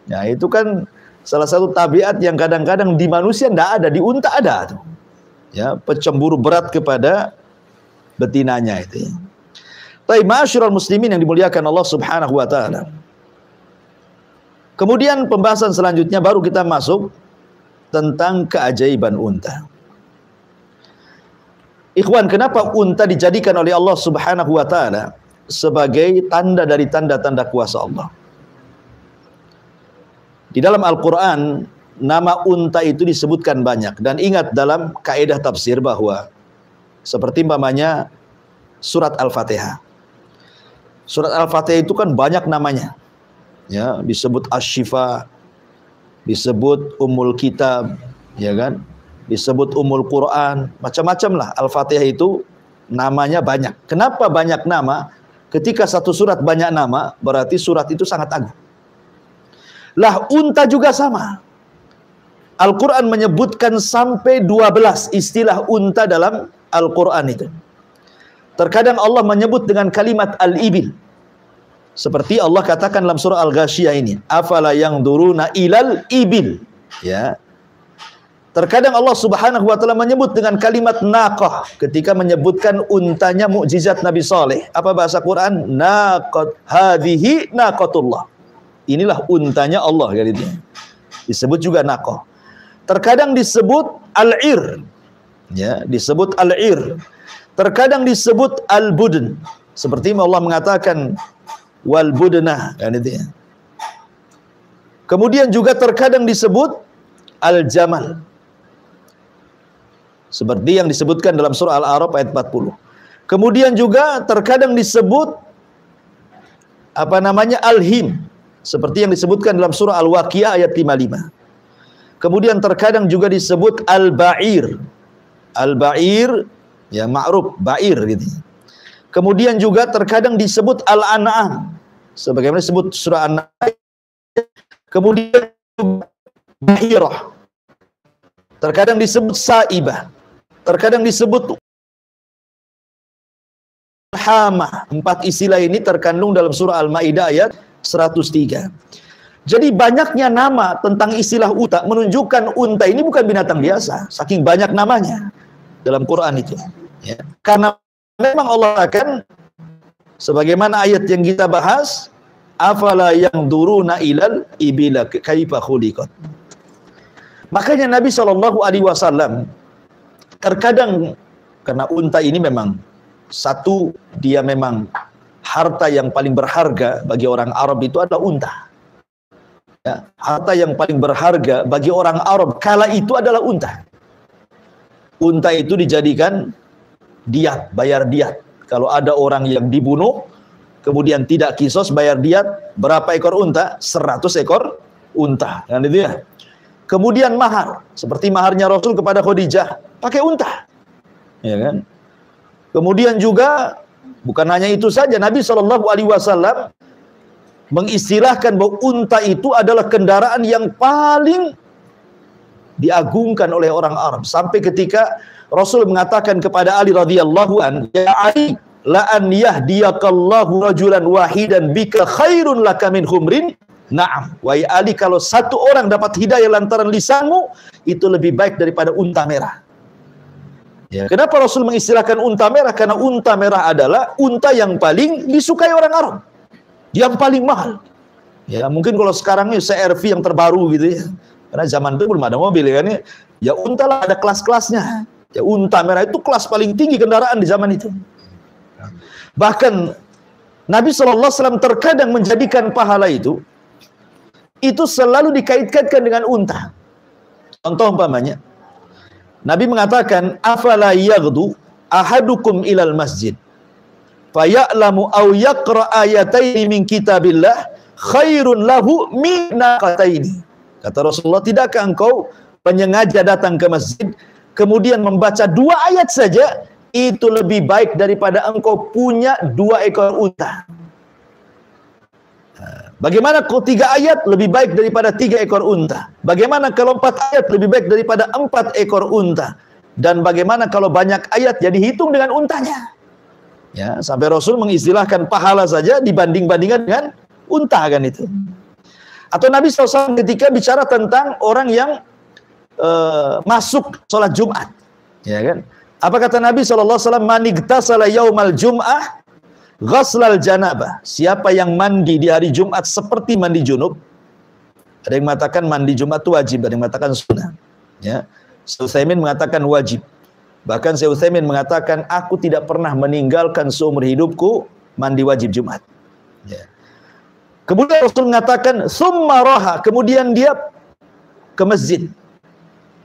Ya itu kan salah satu tabiat yang kadang-kadang di manusia nggak ada, di unta ada tuh. Ya, pencemburu berat kepada betinanya itu ya. Baik, ma'asyiral muslimin yang dimuliakan Allah Subhanahu wa taala. Kemudian pembahasan selanjutnya baru kita masuk tentang keajaiban unta. Ikhwan, kenapa unta dijadikan oleh Allah Subhanahu wa taala sebagai tanda dari tanda-tanda kuasa Allah? Di dalam Al-Qur'an nama unta itu disebutkan banyak. Dan ingat dalam kaidah tafsir bahwa seperti umpamanya surat Al-Fatihah. Surat Al-Fatihah itu kan banyak namanya. Ya, disebut Asy-Syifa, disebut Ummul Kitab, ya kan? Disebut Ummul Quran, macam-macam lah. Al-Fatihah itu namanya banyak. Kenapa banyak nama? Ketika satu surat banyak nama, berarti surat itu sangat agung. Lah unta juga sama. Al-Quran menyebutkan sampai 12 istilah unta dalam Al-Quran itu. Terkadang Allah menyebut dengan kalimat al-ibil. Seperti Allah katakan dalam surah Al-Ghasyiyah ini, afala yanzuruna ilal ibil. Ya. Terkadang Allah Subhanahu wa taala menyebut dengan kalimat naqah ketika menyebutkan untanya mukjizat Nabi Saleh. Apa bahasa Quran? Naqat hadhihi naqatullah. Inilah untanya Allah kali itu. Disebut juga naqah. Terkadang disebut al-ir. Ya, disebut al-ir. Terkadang disebut al-budn. Seperti Allah mengatakan wal budnah kan itu ya. Kemudian juga terkadang disebut al-jamal. Seperti yang disebutkan dalam surah Al-A'raf ayat 40. Kemudian juga terkadang disebut apa namanya al-him. Seperti yang disebutkan dalam surah Al-Waqiah ayat 55. Kemudian terkadang juga disebut al-ba'ir. Al-ba'ir ya ma'ruf, ba'ir gitu. Kemudian juga terkadang disebut al-an'am. Sebagaimana disebut surah An-Nahl. Kemudian bahirah. Terkadang disebut sa'ibah. Terkadang disebut hama. 4 istilah ini terkandung dalam surah Al-Maidah ayat 103. Jadi banyaknya nama tentang istilah unta menunjukkan unta ini bukan binatang biasa. Saking banyak namanya dalam Quran itu. Ya. Karena memang Allah akan sebagaimana ayat yang kita bahas, afala yanzuruna ilal ibila kaifa khuliqat. Makanya Nabi SAW terkadang, karena unta ini memang satu, dia memang harta yang paling berharga bagi orang Arab itu adalah unta. Ya, harta yang paling berharga bagi orang Arab kala itu adalah unta. Unta itu dijadikan diat, bayar diat. Kalau ada orang yang dibunuh, kemudian tidak kisos, bayar diat. Berapa ekor unta? 100 ekor unta. Kan itu ya. Kemudian mahar, seperti maharnya Rasul kepada Khadijah, pakai unta. Ya kan? Kemudian juga bukan hanya itu saja, Nabi SAW mengistilahkan bahwa unta itu adalah kendaraan yang paling diagungkan oleh orang Arab. Sampai ketika Rasul mengatakan kepada Ali radhiyallahu an, ya Ali, la an yahdiyakallahu rajulan wahidan bika khairun laka min humrin. Naam, wahai Ali, kalau satu orang dapat hidayah lantaran lisanmu, itu lebih baik daripada unta merah. Ya. Kenapa Rasul mengistilahkan unta merah? Karena unta merah adalah unta yang paling disukai orang Arab, yang paling mahal. Ya, mungkin kalau sekarang ini CR-V yang terbaru gitu ya. Karena zaman itu belum ada mobil kan ya. Ya unta lah ada kelas-kelasnya. Ya unta merah itu kelas paling tinggi kendaraan di zaman itu. Bahkan Nabi SAW terkadang menjadikan pahala itu selalu dikait-kaitkan dengan unta. Contoh umpamanya, Nabi mengatakan, afala yaghdu ahadukum ilal masjid faya'lamu aw yaqra ayataini min kitabillah khairun lahu min naqataini. Kata Rasulullah, tidakkah engkau menyengaja datang ke masjid kemudian membaca 2 ayat saja, itu lebih baik daripada engkau punya 2 ekor unta. Bagaimana kalau 3 ayat lebih baik daripada 3 ekor unta? Bagaimana kalau 4 ayat lebih baik daripada 4 ekor unta? Dan bagaimana kalau banyak ayat jadi hitung dengan untanya? Ya, sampai Rasul mengistilahkan pahala saja dibanding-bandingkan dengan unta kan itu. Atau Nabi SAW ketika bicara tentang orang yang masuk sholat Jumat, ya kan? Apa kata Nabi SAW? Manigtasala yaumal jum'ah ghaslal janabah. Siapa yang mandi di hari Jumat seperti mandi junub. Ada yang mengatakan mandi Jumat itu wajib, ada yang mengatakan sunnah. Ya. Syekh Utsaimin mengatakan wajib. Bahkan Syekh Utsaimin mengatakan aku tidak pernah meninggalkan seumur hidupku mandi wajib Jumat. Ya. Kemudian Rasul mengatakan summa raha, kemudian dia ke masjid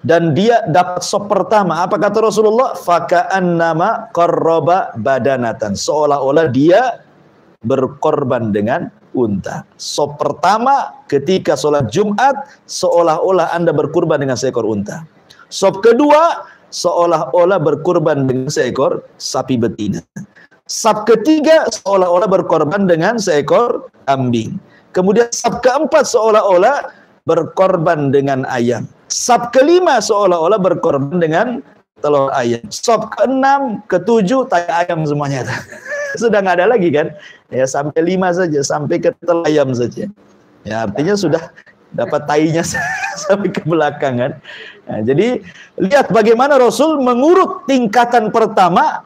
dan dia dapat sop pertama, apa kata Rasulullah? Faka'annama qarraba badanatan, seolah-olah dia berkorban dengan unta. Sop pertama ketika sholat Jumat, seolah-olah Anda berkurban dengan seekor unta. Sop kedua, seolah-olah berkurban dengan seekor sapi betina. Sop ketiga, seolah-olah berkorban dengan seekor kambing. Kemudian sop keempat, seolah-olah berkorban dengan ayam. Sop kelima, seolah-olah berkorban dengan telur ayam. Sop keenam, ketujuh, tai ayam semuanya. Sudah nggak ada lagi kan? Ya, sampai 5 saja, sampai ke telur ayam saja. Ya, artinya sudah dapat tainya sampai ke belakang kan. Nah, jadi lihat bagaimana Rasul mengurut tingkatan pertama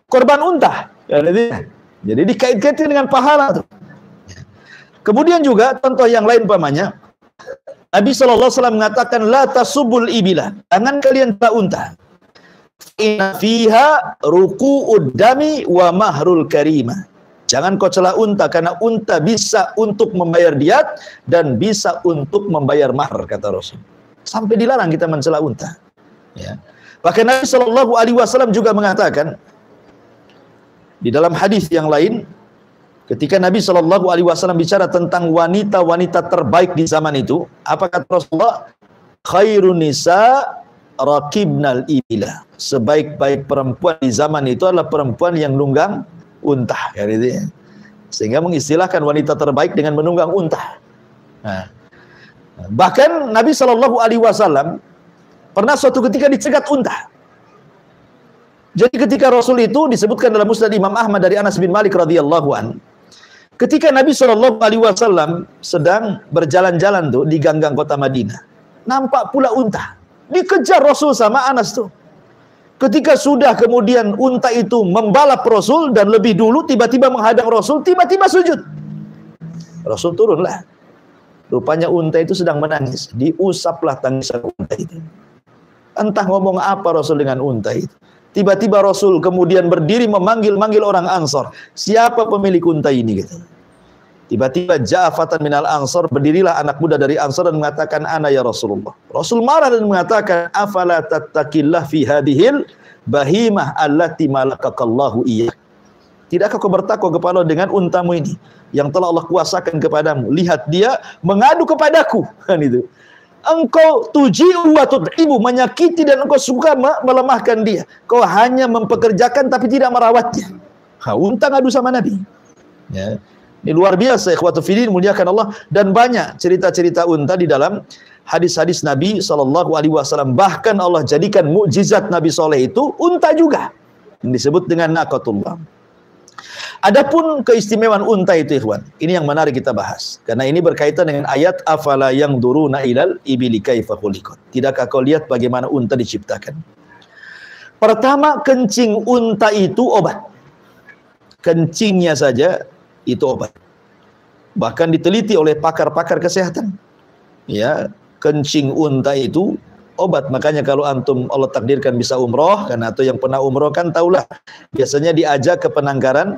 korban unta. Jadi dikait-kaitkan dengan pahala tuh. Kemudian juga contoh yang lain pamannya, Nabi SAW mengatakan la tasubul ibila, jangan kalian tak unta. Inna fiha ruku'ud dami wa mahrul karima. Jangan kau celah unta, karena unta bisa untuk membayar diat dan bisa untuk membayar mahar, kata Rasul. Sampai dilarang kita mencela unta. Ya. Bahkan Nabi SAW juga mengatakan di dalam hadis yang lain, ketika Nabi SAW bicara tentang wanita-wanita terbaik di zaman itu, apa kata Rasulullah? Khairun nisa rakibnal ibila. Sebaik-baik perempuan di zaman itu adalah perempuan yang nunggang unta. Sehingga mengistilahkan wanita terbaik dengan menunggang unta. Nah, bahkan Nabi SAW pernah suatu ketika dicegat unta. Jadi ketika Rasul itu disebutkan dalam Musnad Imam Ahmad dari Anas bin Malik radhiyallahu an, ketika Nabi SAW sedang berjalan-jalan tuh di ganggang kota Madinah, nampak pula unta. Dikejar Rasul sama Anas tuh. Ketika sudah kemudian unta itu membalap Rasul dan lebih dulu tiba-tiba menghadang Rasul, tiba-tiba sujud. Rasul turunlah. Rupanya unta itu sedang menangis. Diusaplah tangisan unta itu. Entah ngomong apa Rasul dengan unta itu. Tiba-tiba Rasul kemudian berdiri memanggil-manggil orang Ansor. Siapa pemilik unta ini? Gitu. Tiba-tiba ja'afatan minal Ansor, berdirilah anak muda dari Ansor dan mengatakan, ana ya Rasulullah. Rasul marah dan mengatakan, afala tattaqillah fi hadhil bahimah allati malakakallahu iya. Tidakkah kau bertakwa kepada Allah dengan untamu ini yang telah Allah kuasakan kepadamu? Lihat dia mengadu kepadaku. Kan itu. Engkau tuji'u wa tud'ibu, menyakiti dan engkau suka melemahkan dia. Kau hanya mempekerjakan tapi tidak merawatnya. Unta ngadu sama Nabi. Ya. Ini luar biasa, ikhwatu fillah, muliakan Allah. Dan banyak cerita-cerita unta di dalam hadis-hadis Nabi SAW. Bahkan Allah jadikan mukjizat Nabi Soleh itu unta juga, yang disebut dengan naqatullah. Adapun keistimewaan unta itu, ikhwan, ini yang menarik kita bahas, karena ini berkaitan dengan ayat afala yanzuruna ilal ibili kaifa khuliqat. Tidakkah kau lihat bagaimana unta diciptakan? Pertama, kencing unta itu obat. Kencingnya saja itu obat. Bahkan diteliti oleh pakar-pakar kesehatan. Ya, kencing unta itu obat. Makanya kalau antum Allah takdirkan bisa umroh, kan, atau yang pernah umroh kan tahulah, biasanya diajak ke penangkaran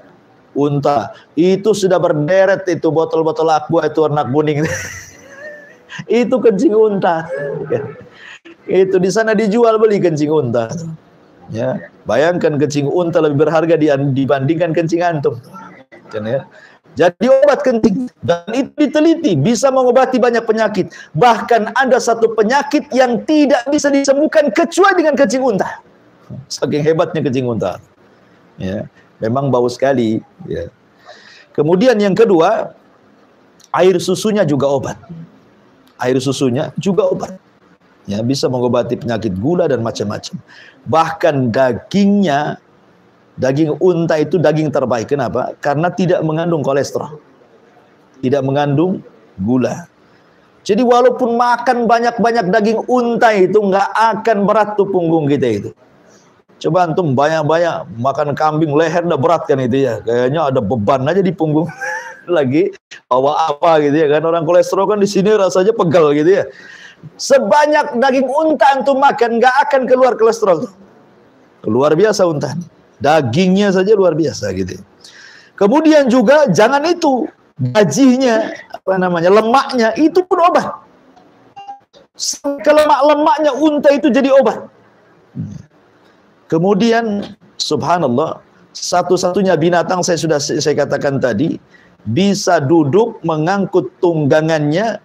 unta. Itu sudah berderet itu botol-botol aqua itu warna kuning. Itu kencing unta. Itu di sana dijual beli kencing unta. Ya, bayangkan kencing unta lebih berharga dibandingkan kencing antum. Ya. Jadi obat kencing, dan itu diteliti bisa mengobati banyak penyakit. Bahkan ada satu penyakit yang tidak bisa disembuhkan kecuali dengan kencing unta. Saking hebatnya kencing unta. Ya, memang bau sekali. Ya. Kemudian yang kedua, air susunya juga obat. Air susunya juga obat. Ya, bisa mengobati penyakit gula dan macam-macam. Bahkan dagingnya, daging unta itu daging terbaik. Kenapa? Karena tidak mengandung kolesterol. Tidak mengandung gula. Jadi walaupun makan banyak-banyak daging unta itu nggak akan berat tuh punggung kita itu. Coba antum banyak-banyak makan kambing, leher udah berat kan itu ya. Kayaknya ada beban aja di punggung. Lagi bawa apa gitu ya kan. Orang kolesterol kan di sini rasanya pegal gitu ya. Sebanyak daging unta antum makan nggak akan keluar kolesterol tuh. Luar biasa unta. Dagingnya saja luar biasa gitu. Kemudian juga jangan itu, gajinya, lemaknya itu pun obat. Sampai lemak-lemaknya unta itu jadi obat. Kemudian subhanallah, satu-satunya binatang saya katakan tadi bisa duduk mengangkut tunggangannya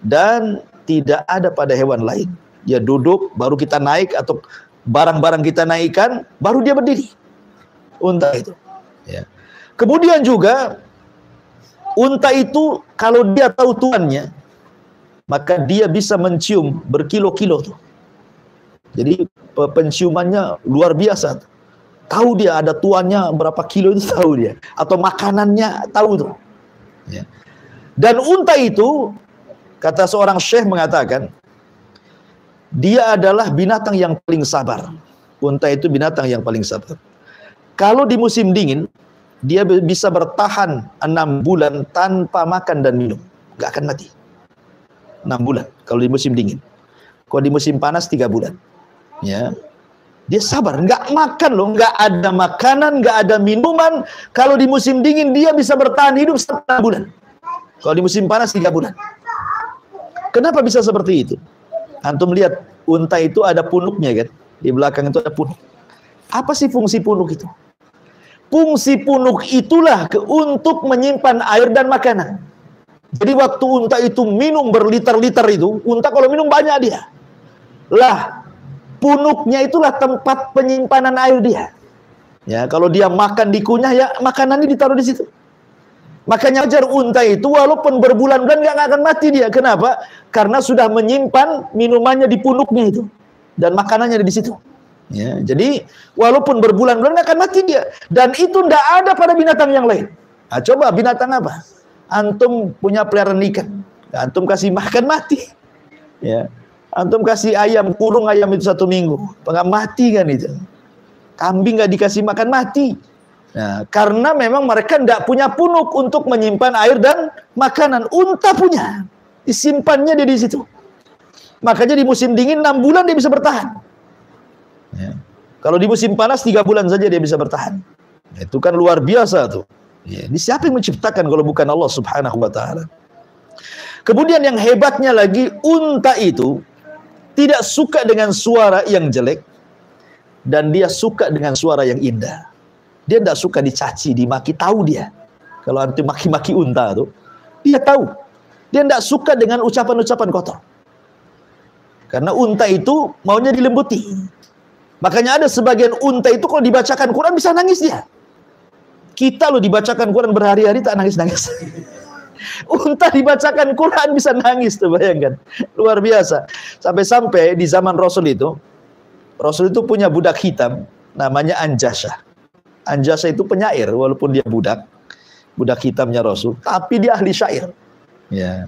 dan tidak ada pada hewan lain. Dia duduk, baru kita naik atau barang-barang kita naikkan, baru dia berdiri. Unta itu. Ya. Kemudian juga unta itu kalau dia tahu tuannya, maka dia bisa mencium berkilo-kilo tuh. Jadi penciumannya luar biasa. Tahu dia ada tuannya berapa kilo itu tahu dia. Atau makanannya tahu tuh. Ya. Dan unta itu, kata seorang syekh mengatakan, dia adalah binatang yang paling sabar. Unta itu binatang yang paling sabar. Kalau di musim dingin, dia bisa bertahan 6 bulan tanpa makan dan minum. Gak akan mati. 6 bulan kalau di musim dingin. Kalau di musim panas 3 bulan. Ya, dia sabar, nggak makan loh, nggak ada makanan, nggak ada minuman. Kalau di musim dingin dia bisa bertahan hidup 1 bulan. Kalau di musim panas 3 bulan. Kenapa bisa seperti itu? Antum lihat unta itu ada punuknya kan? Di belakang itu ada punuk. Apa sih fungsi punuk itu? Fungsi punuk itulah untuk menyimpan air dan makanan. Jadi waktu unta itu minum berliter-liter itu, unta kalau minum banyak dia. Lah, punuknya itulah tempat penyimpanan air dia. Ya, kalau dia makan dikunyah, ya makanannya ditaruh di situ. Makanya ajar unta itu walaupun berbulan-bulan nggak akan mati dia. Kenapa? Karena sudah menyimpan minumannya di punuknya itu dan makanannya di situ. Ya, jadi walaupun berbulan-bulan nggak akan mati dia. Dan itu nggak ada pada binatang yang lain. Nah, coba binatang apa? Antum punya peliharaan ikan, antum kasih makan mati. Ya. Antum kasih ayam, kurung ayam itu 1 minggu, nggak mati kan itu. Kambing nggak dikasih makan mati. Nah, karena memang mereka nggak punya punuk untuk menyimpan air dan makanan. Unta punya, disimpannya dia di situ. Makanya di musim dingin 6 bulan dia bisa bertahan. Ya. Kalau di musim panas 3 bulan saja dia bisa bertahan. Itu kan luar biasa tuh. Ya, ini siapa yang menciptakan kalau bukan Allah Subhanahu wa Ta'ala? Kemudian yang hebatnya lagi, unta itu tidak suka dengan suara yang jelek, dan dia suka dengan suara yang indah. Dia tidak suka dicaci, dimaki, tahu dia. Kalau antum maki-maki unta tuh, dia tahu. Dia tidak suka dengan ucapan-ucapan kotor. Karena unta itu maunya dilembuti. Makanya ada sebagian unta itu kalau dibacakan Quran bisa nangis dia. Kita loh dibacakan Quran berhari-hari tak nangis-nangis. Unta dibacakan Quran bisa nangis tuh, bayangkan. Luar biasa. Sampai-sampai di zaman Rasul itu punya budak hitam namanya Anjasah. Anjasah itu penyair walaupun dia budak hitamnya Rasul, tapi dia ahli syair. Ya.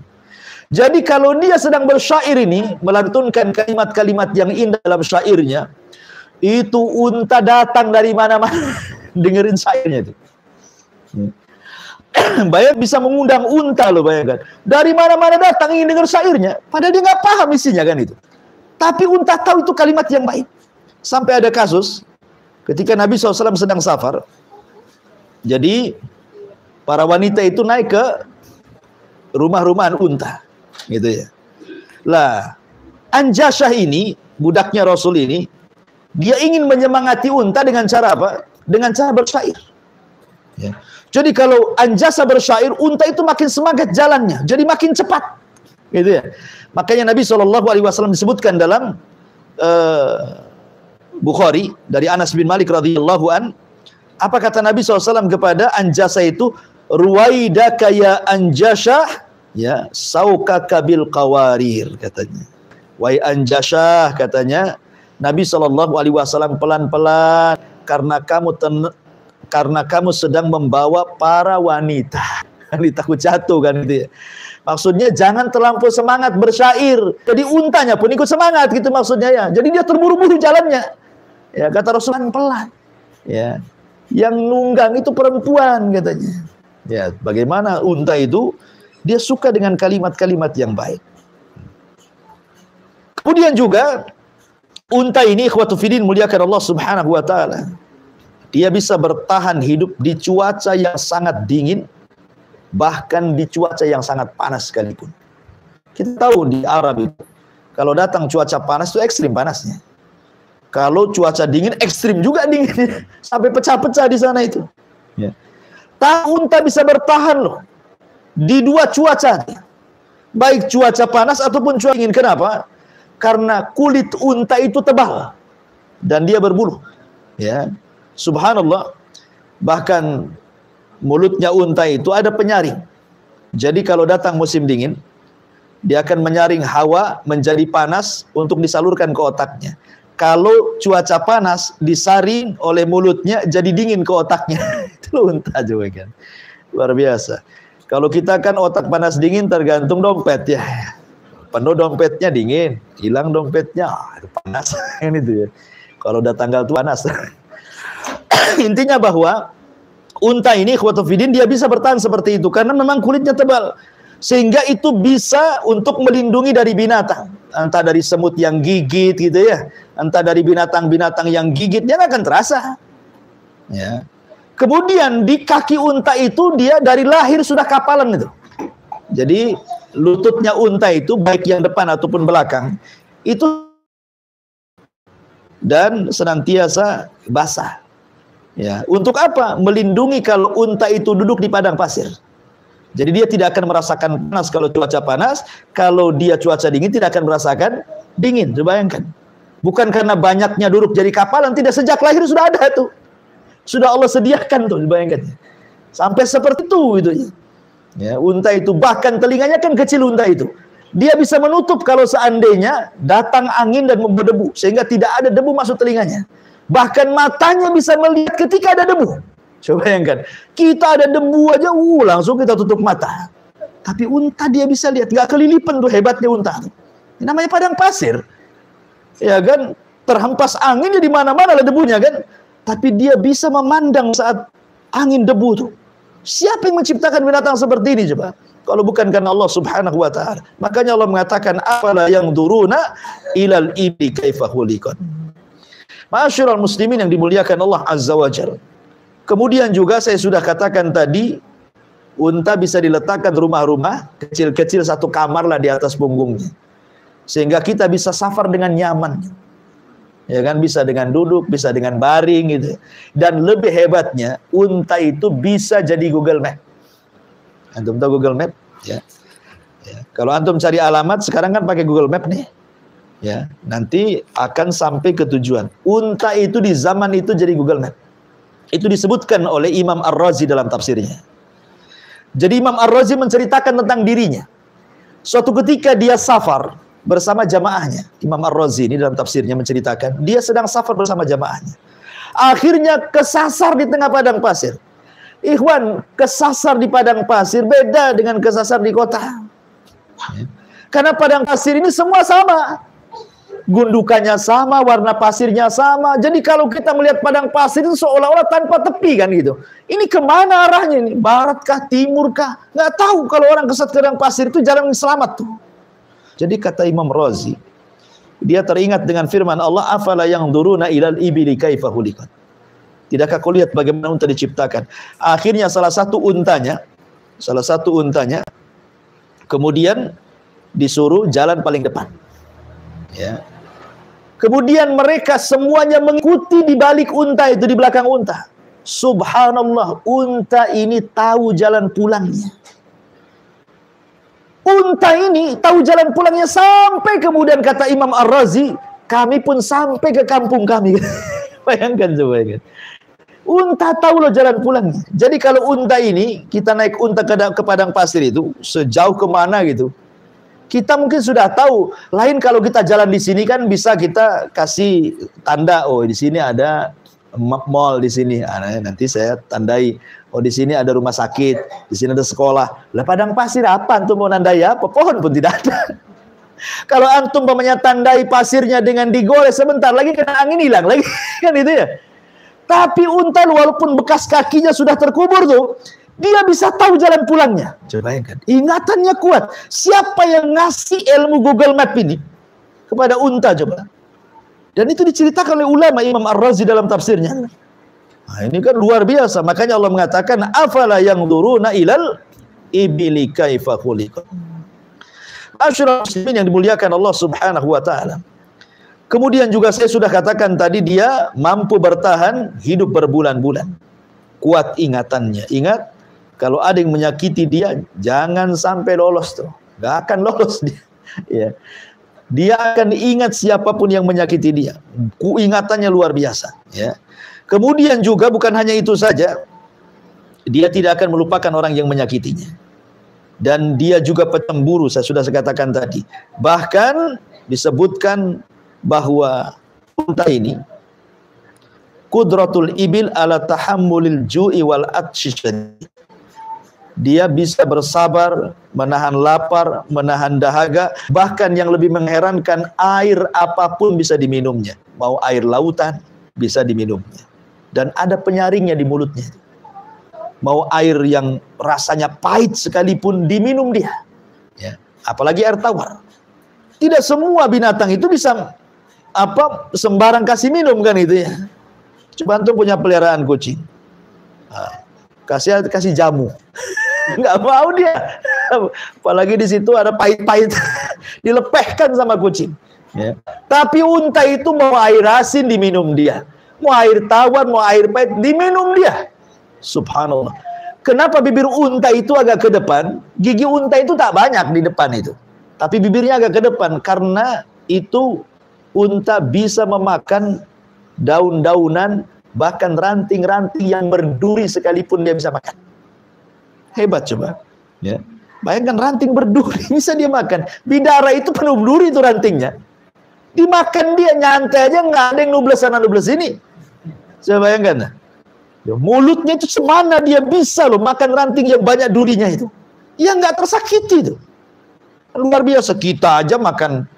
Jadi kalau dia sedang bersyair ini, melantunkan kalimat-kalimat yang indah dalam syairnya, itu unta datang dari mana-mana dengerin syairnya itu. Bayang bisa mengundang unta loh, bayangkan. Dari mana-mana datang ingin dengar syairnya, padahal dia nggak paham isinya kan itu. Tapi unta tahu itu kalimat yang baik. Sampai ada kasus ketika Nabi SAW sedang safar. Jadi para wanita itu naik ke rumah-rumahan unta, gitu ya. Lah, Anjasah ini, budaknya Rasul ini, dia ingin menyemangati unta dengan cara apa? Dengan cara bersyair. Ya. Jadi kalau Anjasah bersyair, unta itu makin semangat jalannya, jadi makin cepat, gitu ya. Makanya Nabi SAW disebutkan dalam Bukhari dari Anas bin Malik radhiyallahu an, apa kata Nabi SAW kepada Anjasah itu? Ruwaidaka ya Anjasah, ya saukaka bil qawarir, katanya. Wahai Anjasah, katanya Nabi SAW pelan-pelan karena kamu sedang membawa para wanita. Takut jatuh kan gitu ya. Maksudnya jangan terlampau semangat bersyair. Jadi untanya pun ikut semangat gitu maksudnya ya. Jadi dia terburu-buru jalannya. Ya, kata Rasulullah pelan. Ya. Yang nunggang itu perempuan katanya. Ya, bagaimana unta itu dia suka dengan kalimat-kalimat yang baik. Kemudian juga unta ini ikhwatu fillah muliakan Allah Subhanahu wa taala. Dia bisa bertahan hidup di cuaca yang sangat dingin, bahkan di cuaca yang sangat panas sekalipun. Kita tahu di Arab itu, Kalau datang cuaca panas itu ekstrim panasnya. Kalau cuaca dingin ekstrim juga dingin. Sampai pecah-pecah di sana itu. Ya. Unta bisa bertahan loh di dua cuaca. Baik cuaca panas ataupun cuaca dingin. Kenapa? Karena kulit unta itu tebal dan dia berbulu. Ya. Subhanallah. Bahkan mulutnya unta itu ada penyaring. Jadi kalau datang musim dingin, dia akan menyaring hawa menjadi panas untuk disalurkan ke otaknya. Kalau cuaca panas, disaring oleh mulutnya jadi dingin ke otaknya. Itu unta juga kan. Luar biasa. Kalau kita kan otak panas dingin tergantung dompet ya. Penuh dompetnya dingin, hilang dompetnya panas. Kan itu ya. Kalau udah tanggal tuh panas. Intinya bahwa unta ini ikhwatufidin dia bisa bertahan seperti itu karena memang kulitnya tebal sehingga itu bisa untuk melindungi dari binatang, entah dari semut yang gigit gitu ya, entah dari binatang-binatang yang gigit, dia nggak akan terasa ya. Kemudian di kaki unta itu dia dari lahir sudah kapalan itu. Jadi lututnya unta itu baik yang depan ataupun belakang itu dan senantiasa basah. Ya, untuk apa? Melindungi kalau unta itu duduk di padang pasir. Jadi dia tidak akan merasakan panas kalau cuaca panas, kalau dia cuaca dingin tidak akan merasakan dingin. Coba bayangkan. Bukan karena banyaknya duduk jadi kapalan, tidak, sejak lahir sudah ada tuh. Sudah Allah sediakan tuh, bayangkan. Sampai seperti itu. Ya, unta itu bahkan telinganya kan kecil unta itu. Dia bisa menutup kalau seandainya datang angin dan berdebu sehingga tidak ada debu masuk telinganya. Bahkan matanya bisa melihat ketika ada debu. Coba bayangkan, kita ada debu aja, langsung kita tutup mata. Tapi unta dia bisa lihat, nggak kelilipan tuh hebatnya unta. Ini namanya padang pasir, ya kan? Terhempas angin di mana-mana ada debunya kan? Tapi dia bisa memandang saat angin debu tuh. Siapa yang menciptakan binatang seperti ini coba? Kalau bukan karena Allah Subhanahu wa Ta'ala. Makanya Allah mengatakan, afala yanzuruna ilal ibli kaifa khuliqat. Ma'asyiral muslimin yang dimuliakan Allah Azza wa Jalla. Kemudian juga saya sudah katakan tadi, unta bisa diletakkan rumah-rumah kecil-kecil satu kamar lah di atas punggungnya. Sehingga kita bisa safar dengan nyaman. Ya kan, bisa dengan duduk, bisa dengan baring gitu. Dan lebih hebatnya, unta itu bisa jadi Google Map. Antum tahu Google Map? Ya. Kalau antum cari alamat sekarang kan pakai Google Map nih. Ya, nanti akan sampai ke tujuan. Unta itu di zaman itu jadi Google Map. Itu disebutkan oleh Imam Ar-Razi dalam tafsirnya. Jadi Imam Ar-Razi menceritakan tentang dirinya. Suatu ketika dia safar bersama jamaahnya. Imam Ar-Razi ini dalam tafsirnya menceritakan dia sedang safar bersama jamaahnya. Akhirnya kesasar di tengah padang pasir. Ikhwan, kesasar di padang pasir beda dengan kesasar di kota. Karena padang pasir ini semua sama. Gundukannya sama, warna pasirnya sama. Jadi kalau kita melihat padang pasir itu seolah-olah tanpa tepi kan gitu. Ini kemana arahnya ini? Barat kah, timur kah? Nggak tahu kalau orang kesat ke padang pasir itu jarang selamat tuh. Jadi kata Imam Razi, dia teringat dengan firman Allah, afala yanzuruna ilal ibili kaifa khuliqat. Tidakkah kau lihat bagaimana unta diciptakan? Akhirnya salah satu untanya kemudian disuruh jalan paling depan. Ya. Kemudian mereka semuanya mengikuti di balik unta itu, di belakang unta. Subhanallah, unta ini tahu jalan pulangnya. Unta ini tahu jalan pulangnya sampai kemudian kata Imam Ar-Razi, kami pun sampai ke kampung kami. Bayangkan coba kan. Unta tahu loh jalan pulangnya. Jadi kalau unta ini, kita naik unta ke padang pasir itu, sejauh kemana gitu, kita mungkin sudah tahu. Lain kalau kita jalan di sini kan bisa kita kasih tanda, oh di sini ada mall di sini. Nanti saya tandai, oh di sini ada rumah sakit, di sini ada sekolah. Lah padang pasir apa antum mau nandai apa? Pohon pun tidak ada. Kalau antum umpamanya tandai pasirnya dengan digores sebentar lagi kena angin hilang lagi kan itu ya. Tapi unta walaupun bekas kakinya sudah terkubur tuh, dia bisa tahu jalan pulangnya. Coba bayangkan, ingatannya kuat. Siapa yang ngasih ilmu Google Map ini kepada unta coba? Dan itu diceritakan oleh ulama Imam Ar-Razi dalam tafsirnya. Nah, ini kan luar biasa. Makanya Allah mengatakan, afala yanzuruna ilal ibili kaifa khuliqat. Asyraful muslimin yang dimuliakan Allah Subhanahu wa taala. Kemudian juga saya sudah katakan tadi, dia mampu bertahan hidup berbulan-bulan. Kuat ingatannya. Ingat, kalau ada yang menyakiti dia, jangan sampai lolos tuh. Gak akan lolos dia. Ya. Dia akan ingat siapapun yang menyakiti dia. Ingatannya luar biasa. Ya. Kemudian juga bukan hanya itu saja, dia tidak akan melupakan orang yang menyakitinya. Dan dia juga pecemburu, saya sudah katakan tadi. Bahkan disebutkan bahwa unta ini qudratul ibil ala tahammulil ju'i wal atshi. Dia bisa bersabar, menahan lapar, menahan dahaga, bahkan yang lebih mengherankan, air apapun bisa diminumnya. Mau air lautan bisa diminumnya. Dan ada penyaringnya di mulutnya. Mau air yang rasanya pahit sekalipun diminum dia. Ya, apalagi air tawar. Tidak semua binatang itu bisa sembarang kasih minum kan itu ya. Coba antum punya peliharaan kucing, kasih jamu, nggak mau dia. Apalagi di situ ada pahit-pahit, dilepehkan sama kucing. Ya. Tapi unta itu mau air asin diminum dia, mau air tawar, mau air pahit diminum dia. Subhanallah. Kenapa bibir unta itu agak ke depan? Gigi unta itu tak banyak di depan itu, tapi bibirnya agak ke depan karena itu unta bisa memakan daun-daunan, bahkan ranting-ranting yang berduri sekalipun dia bisa makan. Hebat coba. Ya. Bayangkan ranting berduri bisa dia makan. Bidara itu penuh duri itu rantingnya. Dimakan dia nyantai aja, nggak ada yang nubles sana nubles sini. Coba bayangkan. Ya, mulutnya itu semana dia bisa loh makan ranting yang banyak durinya itu. Ya nggak tersakiti itu. Luar biasa. Kita aja makan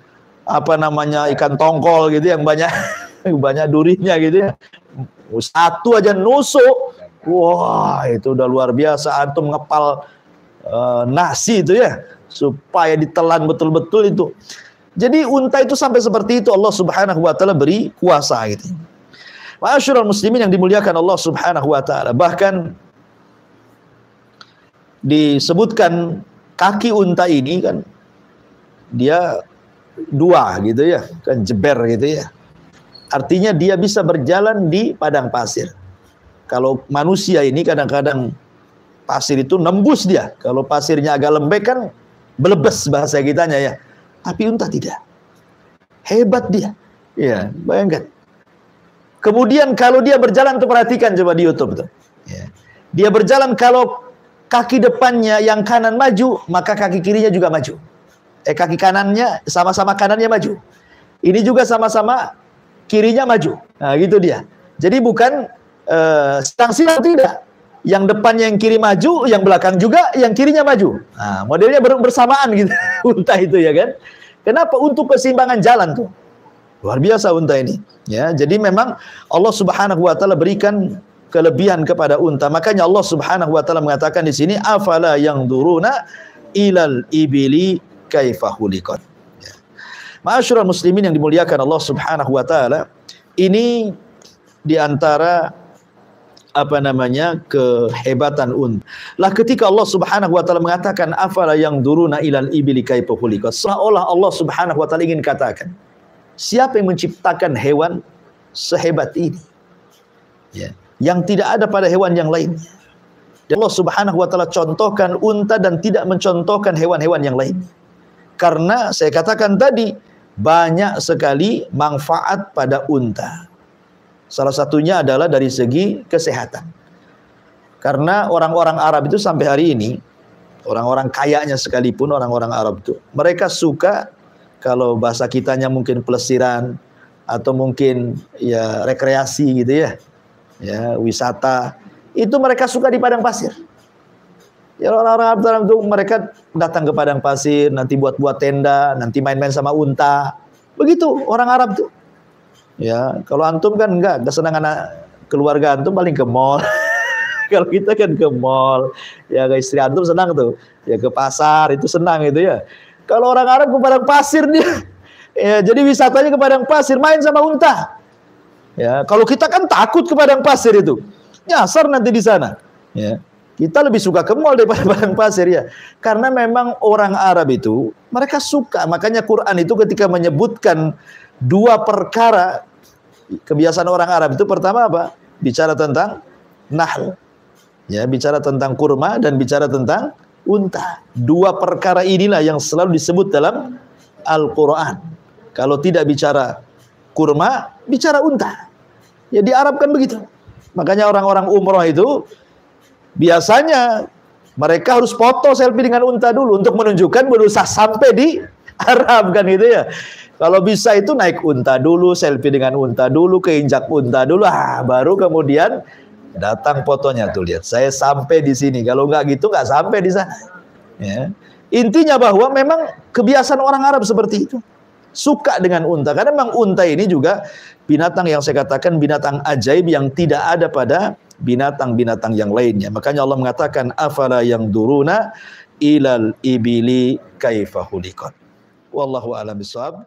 ikan tongkol gitu yang banyak banyak durinya gitu ya. Satu aja nusuk, wah itu udah luar biasa. Antum ngepal nasi itu ya, supaya ditelan betul-betul itu. Jadi unta itu sampai seperti itu Allah Subhanahu wa taala beri kuasa gitu. Ma'asyiral muslimin yang dimuliakan Allah Subhanahu wa taala. Bahkan disebutkan kaki unta ini kan dia dua gitu ya, kan jeber gitu ya. Artinya dia bisa berjalan di padang pasir. Kalau manusia ini kadang-kadang pasir itu nembus dia. Kalau pasirnya agak lembek kan belebes bahasa kitanya ya. Tapi unta tidak. Hebat dia. Ya, bayangkan. Kemudian kalau dia berjalan, tuh perhatikan coba di YouTube tuh. Ya. Dia berjalan, kalau kaki depannya yang kanan maju, maka kaki kirinya juga maju. Kaki kanannya sama-sama kanannya maju. Ini juga sama-sama kirinya maju. Nah, gitu dia. Jadi bukan silang-silang, tidak. Yang depannya yang kiri maju, yang belakang juga yang kirinya maju. Nah, modelnya bersamaan gitu. Unta itu ya kan. Kenapa? Untuk keseimbangan jalan tuh. Luar biasa unta ini. Ya, jadi memang Allah Subhanahu wa taala berikan kelebihan kepada unta. Makanya Allah Subhanahu wa taala mengatakan di sini, afala yanzuruna ilal ibili kaifa khuliqat. Ya. Ma'asyiral muslimin yang dimuliakan Allah Subhanahu wa taala, ini di antara kehebatan unta. Lah ketika Allah Subhanahu wa taala mengatakan afala yanzuruna ilal ibili kaifa khuliqat, seolah Allah Subhanahu wa taala ingin katakan, siapa yang menciptakan hewan sehebat ini? Ya, yang tidak ada pada hewan yang lainnya. Dan Allah Subhanahu wa taala contohkan unta dan tidak mencontohkan hewan-hewan yang lain. Karena saya katakan tadi, banyak sekali manfaat pada unta. Salah satunya adalah dari segi kesehatan. Karena orang-orang Arab itu sampai hari ini, orang-orang kayanya sekalipun orang-orang Arab itu, mereka suka, kalau bahasa kitanya mungkin pelesiran atau mungkin ya rekreasi gitu ya. Ya, wisata. Itu mereka suka di padang pasir. Ya, orang-orang Arab itu mereka datang ke padang pasir, nanti buat-buat tenda, nanti main-main sama unta. Begitu orang Arab tuh. Ya, kalau antum kan enggak, kesenangan keluarga antum paling ke mall. Kalau kita kan ke mall, ya istri antum senang tuh. Ya ke pasar itu senang itu ya. Kalau orang Arab ke padang pasir dia, ya, jadi wisatanya ke padang pasir, main sama unta. Ya, kalau kita kan takut ke padang pasir itu, nyasar nanti di sana. Ya, Kita lebih suka ke mall daripada padang pasir ya. Karena memang orang Arab itu mereka suka. Makanya Quran itu ketika menyebutkan dua perkara kebiasaan orang Arab itu, pertama apa? Bicara tentang nahl. Ya, bicara tentang kurma dan bicara tentang unta. Dua perkara inilah yang selalu disebut dalam Al-Qur'an. Kalau tidak bicara kurma, bicara unta. Ya di Arab kan begitu. Makanya orang-orang umroh itu biasanya mereka harus foto selfie dengan unta dulu untuk menunjukkan berusaha sampai di Arab kan gitu ya. Kalau bisa itu naik unta dulu, selfie dengan unta dulu, keinjak unta dulu, baru kemudian datang fotonya tuh, lihat saya sampai di sini. Kalau nggak gitu nggak sampai di sana. Ya. Intinya bahwa memang kebiasaan orang Arab seperti itu, suka dengan unta karena memang unta ini juga binatang yang saya katakan binatang ajaib yang tidak ada pada binatang-binatang yang lainnya. Makanya Allah mengatakan afala yang duruna ilal ibili kaifa khuliqat. Wallahu a'lam bishawab.